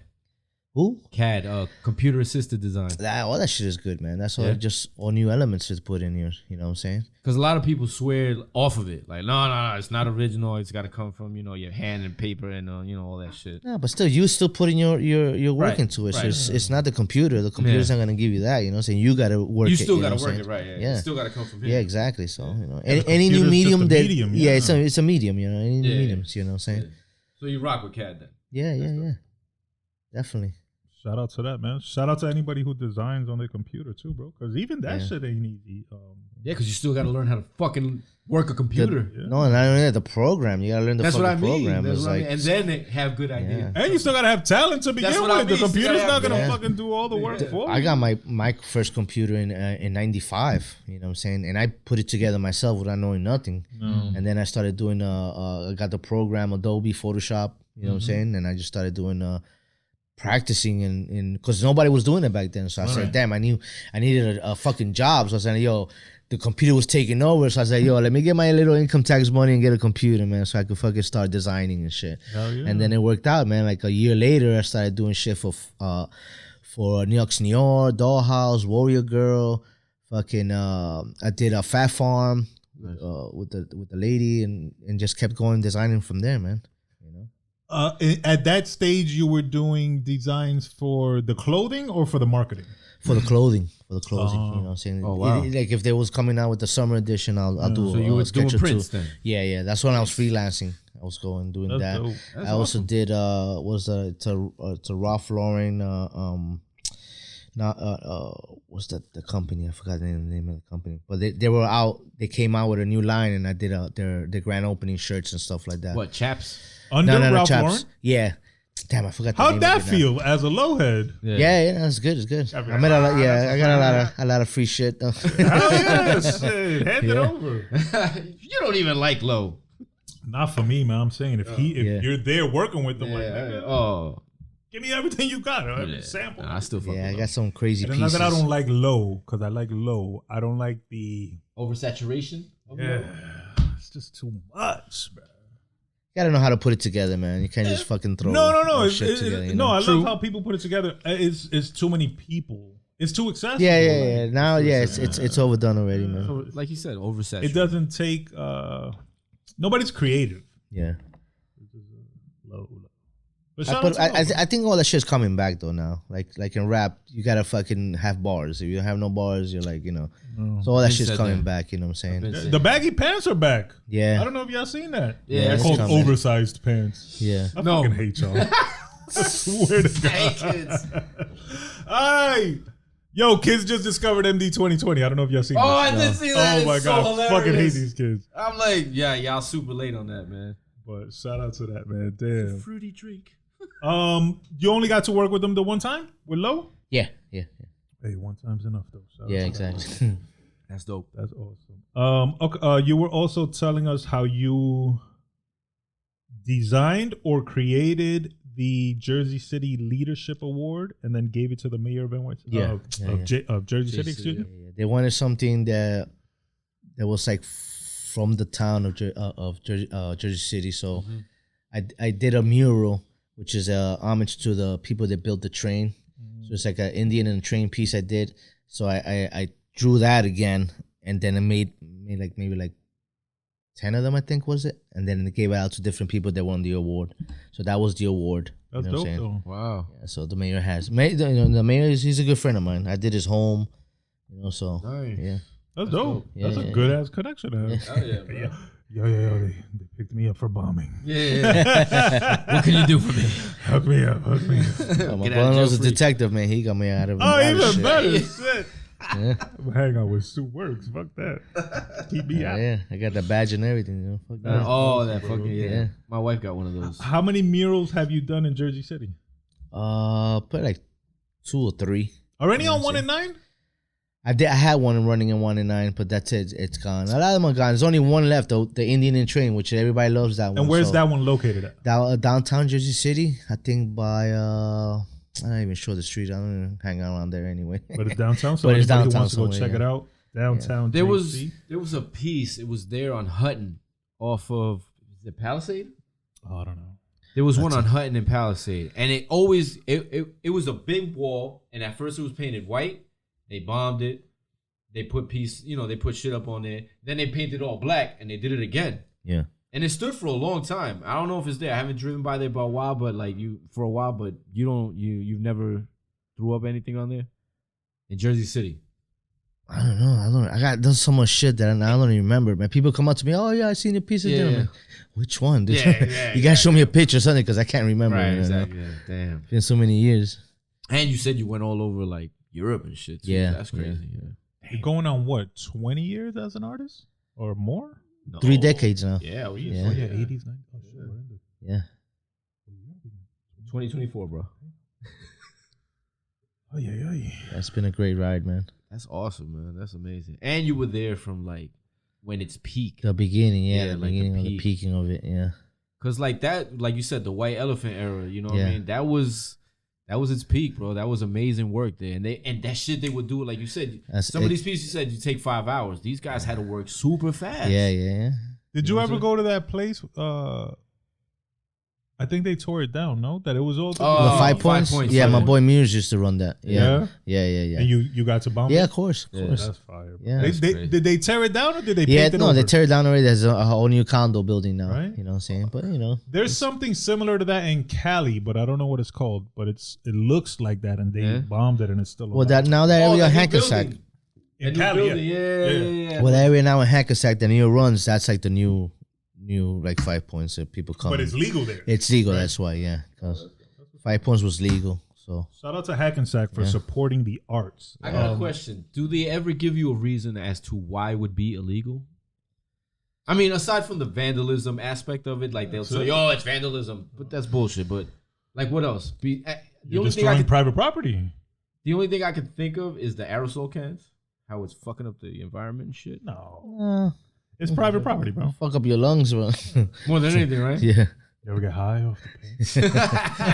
Who? CAD, computer assisted design. All that shit is good, man. That's all just all new elements to put in here. You know what I'm saying? Because a lot of people swear off of it. Like, no, it's not original. It's got to come from, your hand and paper and, all that shit. No, but still, you still putting your work into it. So it's not the computer. The computer's not going to give you that. You know what I'm saying? You got to work it. You still got to work it, right? Yeah. It still got to come from here. Yeah, exactly. So, any new medium that... medium, it's a medium, Any new mediums, you know what I'm saying? Yeah. So you rock with CAD then? Yeah. Definitely. Shout out to that, man. Shout out to anybody who designs on their computer too, bro. Because even that shit ain't easy. Because you still got to learn how to fucking work a computer. No, not only that, the program. You got to learn the fucking program. That's what I mean. And then they have good ideas. And you still got to have talent to begin with. The computer's not going to fucking do all the work for you. I got my first computer in 95, you know what I'm saying? And I put it together myself without knowing nothing. And then I started doing, I got the program, Adobe, Photoshop, you know what I'm saying? And I just started doing... practicing in because nobody was doing it back then. So I said, damn, I needed a fucking job. So I said, yo, the computer was taking over. So I said, yo, let me get my little income tax money and get a computer, man, so I could fucking start designing and shit. And then it worked out, man. Like a year later, I started doing shit for New York's Nior, Dollhouse, Warrior Girl, fucking I did a Fat Farm with the lady and just kept going designing from there, man. At that stage, you were doing designs for the clothing or for the marketing? For the clothing. You know what I'm saying? Oh, wow. Like if they was coming out with the summer edition, I'll do. So you were doing prints then? Yeah. That's when I was freelancing. I was doing that. Dope. I also did to Ralph Lauren. What's the company? I forgot the name of the company. But they were out. They came out with a new line, and I did their grand opening shirts and stuff like that. What, chaps? Under Ralph Lauren? Yeah. Damn, I forgot. How'd that feel as a low head? Yeah, that's good. It's good. I met I got a lot of free shit. Though. Hell yeah, shit. Hand it over. You don't even like low. Not for me, man. I'm saying if you're there working with them, give me everything you got. Sample. Nah, I still fuck with I got some crazy and pieces. I don't like low because I like low. I don't like the oversaturation. It's just too much, bro. You gotta know how to put it together, man. You can't just fucking throw shit together. I love how people put it together. It's too many people. It's too accessible. Yeah. Now, it's overdone already, man. So, like you said, oversaturated. It doesn't take. Nobody's creative. Yeah. Low. I think all that shit's coming back though now. Like in rap, you gotta fucking have bars. If you have no bars, you're like, So all that shit's coming back. You know what I'm saying? The baggy pants are back. Yeah. I don't know if y'all seen that. Yeah, they're called oversized pants. Yeah. I fucking hate y'all. I swear to God. Hey, kids. Alright. Yo, kids just discovered MD 2020. I don't know if y'all seen that. I did see that. Oh my God. So I fucking hate these kids. I'm like, y'all super late on that, man. But shout out to that, man. Damn. Fruity drink. You only got to work with them the one time with Low? Yeah. Hey, one time's enough though. Yeah, exactly. That's dope. That's awesome. Okay, you were also telling us how you designed or created the Jersey City Leadership Award and then gave it to the mayor of NYC, of Jersey City. Excuse me. Yeah. They wanted something that was like from the town of Jersey City. So I did a mural, which is a homage to the people that built the train. So it's like an Indian and a train piece I did. So I drew that again, and then I made like maybe like 10 of them, I think, was it? And then they gave it out to different people that won the award. So that was the award. That's dope, though. Wow. Yeah, so the mayor the mayor he's a good friend of mine. I did his home, so nice. Yeah. That's dope. Yeah, that's a good ass connection. Oh yeah, bro. Yo, they picked me up for bombing. Yeah. What can you do for me? Hook me up. My brother-in-law's a detective, man. He got me out of even better. shit. Shit. Yeah. I'm hanging out with Sue Works. Fuck that. Keep me out. Yeah, I got the badge and everything. Fuck that. That fucking yeah. My wife got one of those. How many murals have you done in Jersey City? Probably like 2 or 3. Are any on 1 and 9? I had one running in 1 and 9, but that's it. It's gone. A lot of them are gone. There's only one left, though, the Indian and Train, which everybody loves that one. And where's that one located at? Downtown Jersey City, I think by I'm not even sure the street. I don't even hang around there anyway. But it's downtown, so but it's anybody downtown wants to go check it out. Downtown. There was a piece. It was there on Hutton, off of is it Palisade? Oh, I don't know. There was one on Hutton and Palisade, and it always it was a big wall, and at first it was painted white. They bombed it. They put they put shit up on there. Then they painted all black, and they did it again. Yeah. And it stood for a long time. I don't know if it's there. I haven't driven by there for a while, but you've never threw up anything on there in Jersey City. I don't know. I got done so much shit that I don't even remember. Man, people come up to me. Oh yeah, I seen your piece of dinner. Man. Which one? Dude? You gotta show me a picture or something because I can't remember. Right, exactly. Yeah, damn. It's been so many years. And you said you went all over like Europe and shit. Too. Yeah, that's crazy. Yeah. You're going on what, 20 years as an artist or more? No. 3 decades now. Yeah, 80s, 90s. Oh, shit, yeah. 2024, bro. Oh yeah. That's been a great ride, man. That's awesome, man. That's amazing. And you were there from like when it's peak. The beginning, the beginning of the peaking of it, yeah. Cause like that, like you said, the White Elephant era, you know what I mean? That was its peak, bro. That was amazing work there. And that shit they would do, like you said, some of these pieces you said you take 5 hours. These guys had to work super fast. Yeah. Did you ever go to that place? I think they tore it down, no? That it was all... the 5 points? Yeah, my boy Muse used to run that. Yeah. And you got to bomb it? Yeah, of course. That's fire. Bro. Yeah. Did they tear it down or did they paint it over? No, they tear it down already. There's a whole new condo building now. Right? You know what I'm saying? But, There's something similar to that in Cali, but I don't know what it's called. But it looks like that, and they bombed it, and it's still alive. Well, that area in Hackensack. In Cali, yeah. Well, that area now in Hackensack, the new runs, that's like the new like 5 points that people come. But it's legal there. It's legal, that's why, yeah. Because 5 points was legal. So shout out to Hackensack for supporting the arts. I got a question. Do they ever give you a reason as to why it would be illegal? I mean, aside from the vandalism aspect of it, like they'll say, "Oh, it's vandalism," but that's bullshit. But like, what else? You're destroying private property. The only thing I could think of is the aerosol cans. How it's fucking up the environment and shit. No. It's private property, bro. Fuck up your lungs, bro. More than anything, right? Yeah. You ever get high off the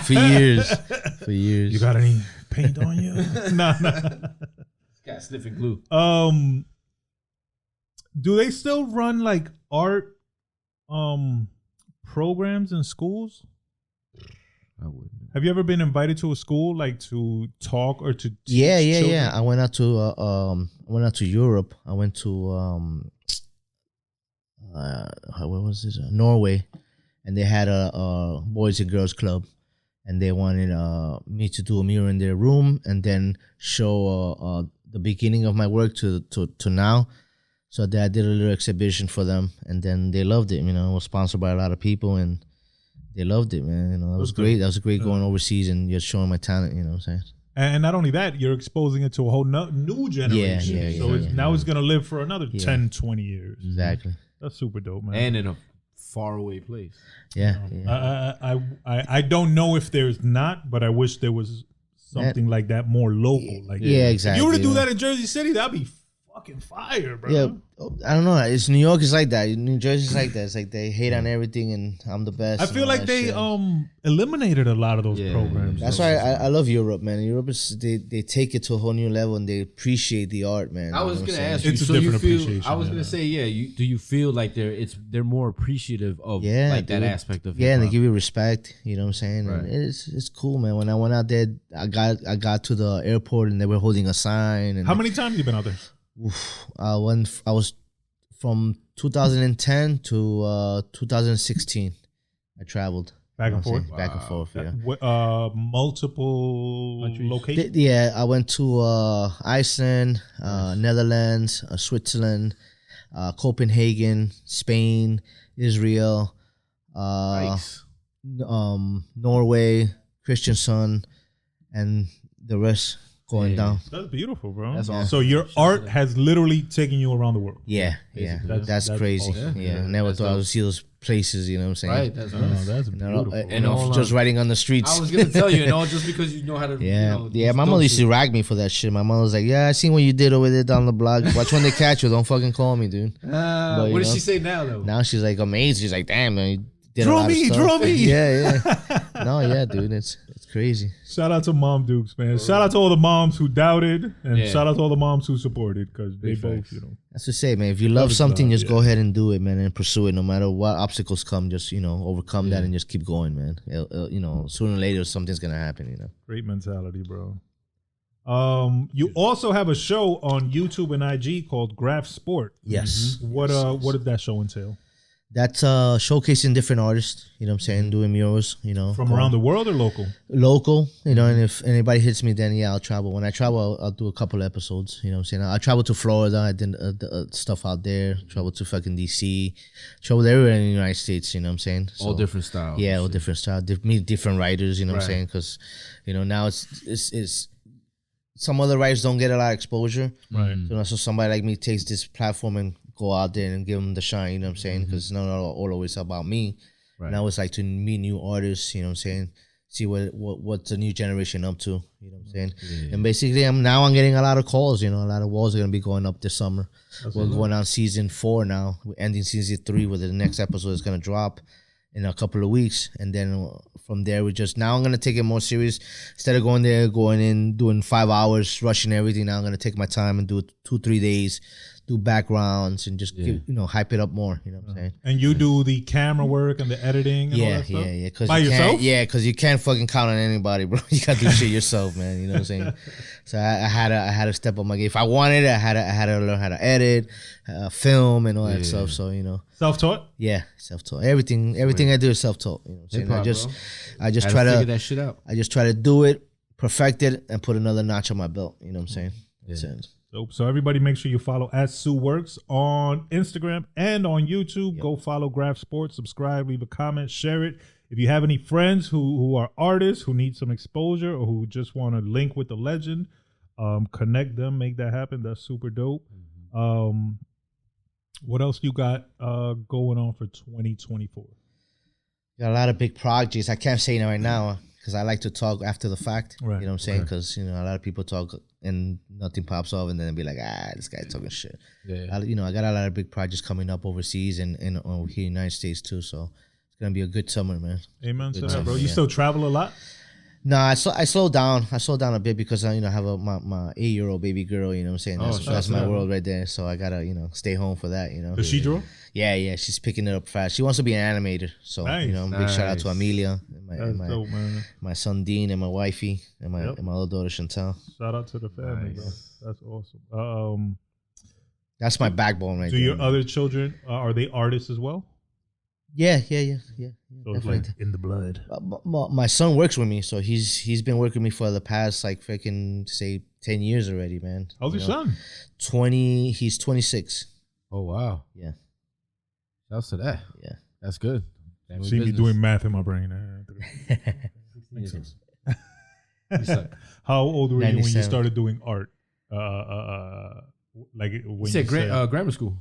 paint? For years. You got any paint on you? Nah. Got sniffing glue. Do they still run like art programs in schools? I wouldn't. Have you ever been invited to a school like to talk or to teach children? Yeah. I went out to Europe. I went to where was it? Norway, and they had a boys and girls club, and they wanted me to do a mural in their room and then show the beginning of my work to now. So I did a little exhibition for them, and then they loved it. It was sponsored by a lot of people, and they loved it, man. That was great. That was great going overseas and just showing my talent. You know what I'm saying? And not only that, you're exposing it to a whole new generation. So now it's going to live for another 10, 20 years. Exactly. That's super dope, man. And in a faraway place. Yeah. I don't know if there's not, but I wish there was something like that more local. Like exactly. If you were to do that in Jersey City, that'd be fucking fire, bro. Yeah, I don't know. It's New York is like that. New Jersey's like that. It's like they hate on everything, and I'm the best. I feel like they eliminated a lot of those programs. That's why I love Europe, man. Europe is they take it to a whole new level, and they appreciate the art, man. I was gonna ask you. It's a different appreciation. I was gonna say, do you feel like they're more appreciative of like that aspect of and they give you respect. You know what I'm saying? Right. And it's cool, man. When I went out there, I got to the airport, and they were holding a sign. And how many times have you been out there? I was from 2010 to 2016. I traveled back and forth. Back and forth. Yeah. Multiple locations. I went to Iceland, Netherlands, Switzerland, Copenhagen, Spain, Israel, Norway, Kristiansand, and the rest. Going down. That's beautiful, bro. That's awesome. So your art has literally taken you around the world. Yeah. That's crazy. Awesome. I never thought I would see those places. You know what I'm saying? Right. That's beautiful. And just writing on the streets. I was gonna tell you, just because you know how to. Yeah. My mother used to rag me for that shit. My mother was like, "Yeah, I seen what you did over there down the block. Watch when they catch you. Don't fucking call me, dude." What does she say now, though? Now she's like amazed. She's like, "Damn, man, you did draw me." Yeah. No, yeah, dude, it's crazy. Shout out to Mom Dukes, man. Shout out to all the moms who doubted, and shout out to all the moms who supported, because they both, you know. That's to say, man. If you love something, just go ahead and do it, man, and pursue it. No matter what obstacles come, just overcome that and just keep going, man. Sooner or later, something's gonna happen. You know. Great mentality, bro. You also have a show on YouTube and IG called Graff Sport. Yes. What did that show entail? That's showcasing different artists, you know what I'm saying, doing murals, From around the world or local? Local, and if anybody hits me, then I'll travel. When I travel, I'll do a couple episodes, you know what I'm saying. I'll travel to Florida, I did stuff out there, travel to fucking DC, travel everywhere in the United States, you know what I'm saying. So, all different styles. Yeah, all different styles. Meet different writers, you know what I'm saying, because, now it's some other writers don't get a lot of exposure. Right. So somebody like me takes this platform and go out there and give them the shine, you know what I'm saying? Because it's not all always about me. Right. Now it's like to meet new artists, you know what I'm saying? See what the new generation up to, you know what I'm saying? Yeah. And basically, I'm getting a lot of calls, a lot of walls are going to be going up this summer. We're going on season 4 now. We're ending season 3 where the next episode is going to drop in a couple of weeks. And then from there, now I'm going to take it more serious. Instead of going in, doing 5 hours, rushing everything, now I'm going to take my time and do 2-3 days, do backgrounds and just hype it up more. You know what I'm saying? And you do the camera work and the editing and all that stuff? Yeah. By yourself? Yeah, because you can't fucking count on anybody, bro. You got to do shit yourself, man. You know what I'm saying? So I had to step up my game. If I wanted it, I had to learn how to edit, film and all that stuff. So, Self-taught? Yeah, self-taught. Everything I do is self-taught. You know what I'm saying? I just try to figure that shit out. I just try to do it, perfect it, and put another notch on my belt. You know what I'm saying? That's it. Dope. So everybody make sure you follow @SueWorks on Instagram and on YouTube. Yep. Go follow Graff Sport, subscribe, leave a comment, share it. If you have any friends who are artists, who need some exposure, or who just want to link with the legend, connect them, make that happen. That's super dope. What else you got going on for 2024? Got a lot of big projects. I can't say it right now because I like to talk after the fact. Right. You know what I'm saying? Because, a lot of people talk and nothing pops off and then they'll be like, this guy's talking shit. Yeah. I got a lot of big projects coming up overseas and here in the United States too. So it's going to be a good summer, man. Amen to that, bro. You still travel a lot? No, I slowed down. I slowed down a bit because I have my 8-year-old baby girl. You know what I'm saying? That's my world right there. So I gotta stay home for that. Does she draw? Yeah. She's picking it up fast. She wants to be an animator. So big shout out to Amelia, and my son Dean, and my wifey, and my little daughter Chantel. Shout out to the family, bro. That's awesome. That's my backbone right there. Do your other children are they artists as well? Yeah. So it's like in the blood. My son works with me, so he's been working with me for the past say 10 years already, man. How's your son? 20. He's 26. Oh wow. Yeah. Shouts to that. Yeah. That's good. See me doing math in my brain. How old were you when you started doing art? Like when you said grammar school.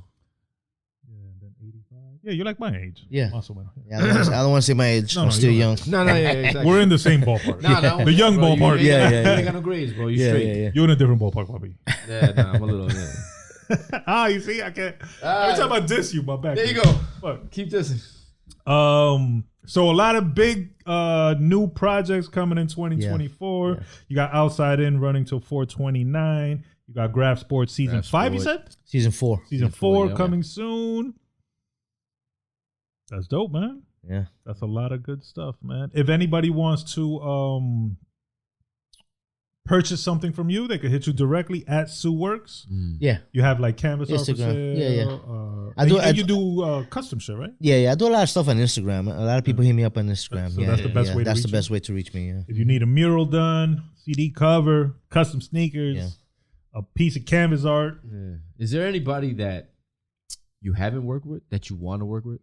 Yeah, you're like my age. Yeah. Awesome. Yeah, I don't want to say my age. I'm still young. No, exactly. We're in the same ballpark. The young ballpark. You ain't got no grades, bro. You straight. Yeah. You're in a different ballpark, puppy. Yeah, I'm a little. Yeah. You see, I can't. Every time I diss you, my back. There you go. What? Keep dissing. So a lot of big new projects coming in 2024. Yeah. You got Outside In running till 4/29. You got Graff Sport season 5. You said season 4. Season 4 coming soon. That's dope, man. Yeah. That's a lot of good stuff, man. If anybody wants to purchase something from you, they could hit you directly @SueWorks. Yeah. You have like canvas art for Instagram. sale. Yeah. You do custom shit, right? Yeah. I do a lot of stuff on Instagram. A lot of people hit me up on Instagram. So that's the best way to That's the best way to reach me, yeah. If you need a mural done, CD cover, custom sneakers, a piece of canvas art. Yeah. Is there anybody that you haven't worked with that you want to work with?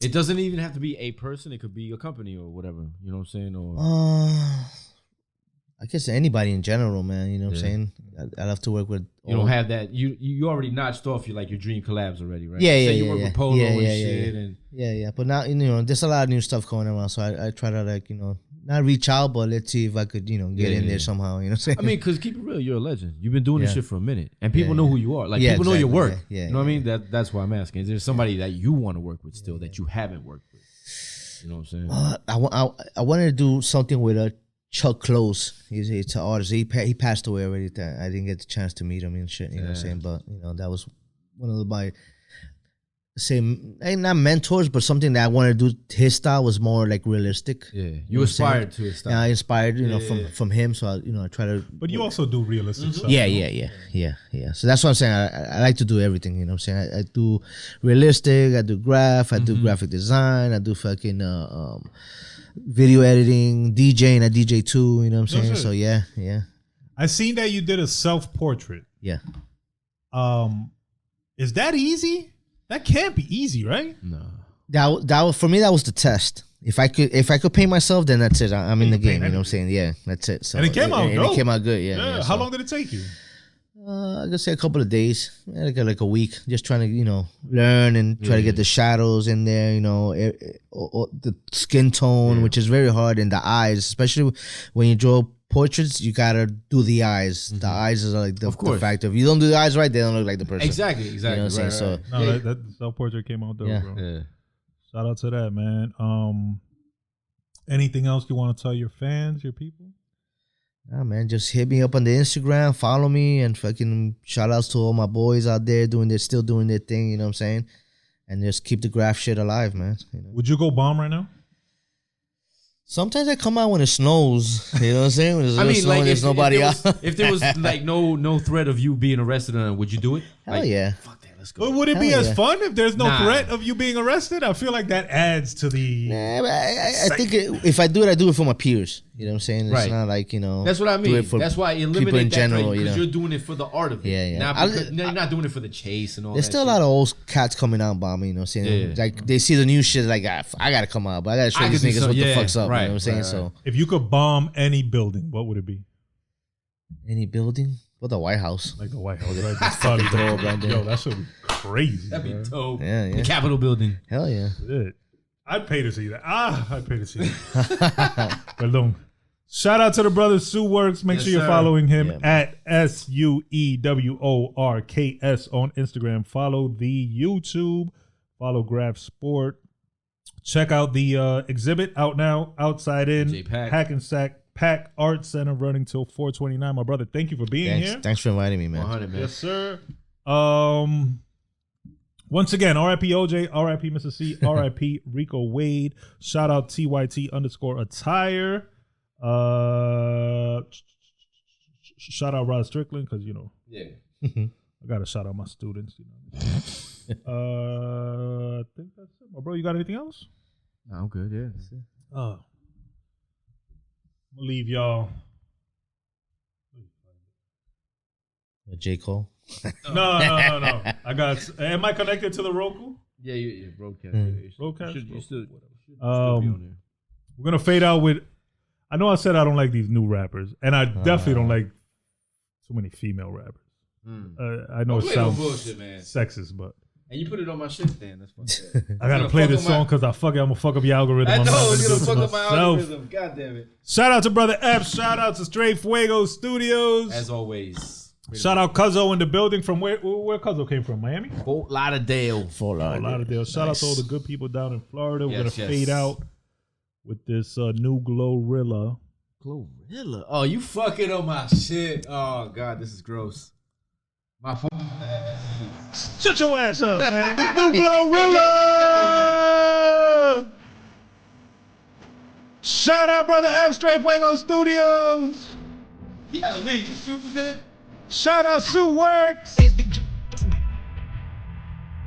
It doesn't even have to be a person. It could be a company or whatever. You know what I'm saying? Or I guess anybody in general, man. You know what I'm saying? I love to work with. You don't have that. You already notched off your dream collabs already, right? Yeah, you work with Polo and shit. And yeah. But now there's a lot of new stuff going around. So I try to not reach out, but let's see if I could get in there somehow. You know what I'm saying? I mean, because keep it real, you're a legend. You've been doing this shit for a minute, and people know who you are. Like people know your work. You know what I mean? That's why I'm asking. Is there somebody that you want to work with still that you haven't worked with? You know what I'm saying? I wanted to do something with Chuck Close. He's an artist. He passed away already. I didn't get the chance to meet him and shit. You know what I'm saying? But that was one of my not mentors, but something that I wanted to do. His style was more like realistic. Yeah, you inspired to his style. Yeah, I inspired, from him. So I try to. But you also do realistic stuff. Yeah. So that's what I'm saying. I like to do everything. You know what I'm saying? I do realistic. I do graph. I do graphic design. I do fucking video editing, DJing. I DJ too. You know what I'm saying? So yeah. I seen that you did a self-portrait. Yeah. Is that easy? That can't be easy, right? No. That was, for me, that was the test. If I could paint myself, then that's it. I'm in the game. You know what I'm saying? Yeah, that's it. So and it came out dope. It came out good. Yeah. How long did it take you? I could say a couple of days, like a week, just trying to learn and try to get the shadows in there. The skin tone, which is very hard, and the eyes, especially when you draw portraits, you gotta do the eyes. The eyes is like the factor. If you don't do the eyes right, they don't look like the person. Exactly. You know what I'm saying? So that self-portrait came out dope, bro. Yeah. Shout out to that, man. Anything else you want to tell your fans, your people? Nah, man, just hit me up on the Instagram, follow me, and fucking shout outs to all my boys out there still doing their thing. You know what I'm saying? And just keep the graph shit alive, man. Would you go bomb right now? Sometimes I come out when it snows. You know what I'm saying? When there's snow, there's nobody out. If there was like no threat of you being arrested, would you do it? Hell yeah. Fuck that, let's go. But would it be as fun if there's no threat of you being arrested? I feel like that adds to the. Nah, but I think if I do it for my peers. You know what I'm saying? It's not like, That's what I mean. That's why eliminate that general, because you're doing it for the art of it. Yeah. You're not doing it for the chase and all there's that. There's still a lot of old cats coming out bombing, you know what I'm saying? Yeah. Like, they see the new shit, like, I gotta come out, but I gotta show these niggas what the fuck's up. Right, you know what I'm saying? Right. So, if you could bomb any building, what would it be? Any building? Well, the White House. Like the White House, right? That's probably dope. Yo, that should be crazy. That'd be dope. Yeah. The Capitol building. Hell yeah. I'd pay to see that. I'd pay to see that. Perdón. Shout out to the brother Sue Works. Make sure you're following him at SUEWORKS on Instagram. Follow the YouTube. Follow Graff Sport. Check out the exhibit out now, Outside In, Hackensack Pack Art Center, running till 4/29. My brother, thank you for being here. Thanks for inviting me, man. 100, man. Yes, sir. Once again, RIP OJ, RIP Mister Cee, RIP Rico Weed. Shout out TYT_attire. Shout out Rod Strickland, because I gotta shout out my students. I think that's it. My bro, you got anything else? No, I'm good. Yeah. I'm gonna leave y'all. J. Cole. No. I got. Am I connected to the Roku? Yeah, broadcast. Broadcast. You should be on there. We're gonna fade out with. I know I said I don't like these new rappers, and I definitely don't like too many female rappers. I know it sounds bullshit, man. Sexist, but. And you put it on my shit then. That's fine. I gotta play this song because I'm gonna fuck up your algorithm. I know it's gonna fuck up my algorithm. God damn it. Shout out to Brother F. Shout out to Straight Fuego Studios. As always. Shout out Cuzzo in the building from where Cuzzo came from, Miami? Fort Lauderdale. Shout out to all the good people down in Florida. We're gonna fade out with this new Glorilla. Glorilla? Oh, you fucking on my shit. Oh God, this is gross. My phone. Shut your ass up, man. New Glorilla! Shout out Brother F. Straight Fuego Studios. Shout out Sue Works.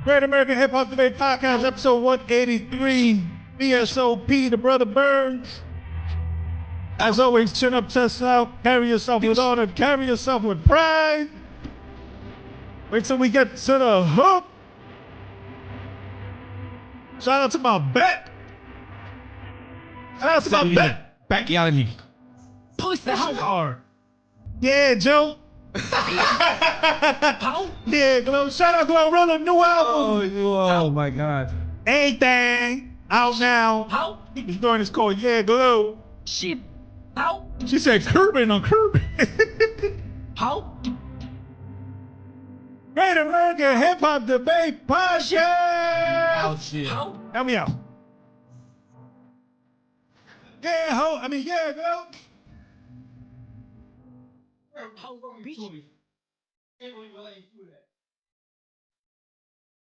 Great American Hip Hop Debate Podcast, episode 183. BSOP, the Brother Burns. As always, chin up, chest out, carry yourself with honor, carry yourself with pride. Wait till we get to the hook. Shout out to my bet. Shout out to my bet. Backyard. Push the hell hard. Yeah, Joe. Yeah, Glow. Shout out Glorilla, new album. Oh my God. Anything out now. How? He's doing this called Yeah, Glow. Shit. How? She said Curbin on Curbin. How? Great American Hip Hop Debate Podcast. Oh shit. How? Help me out. Yeah, ho. I mean, yeah, girl. How, bitch?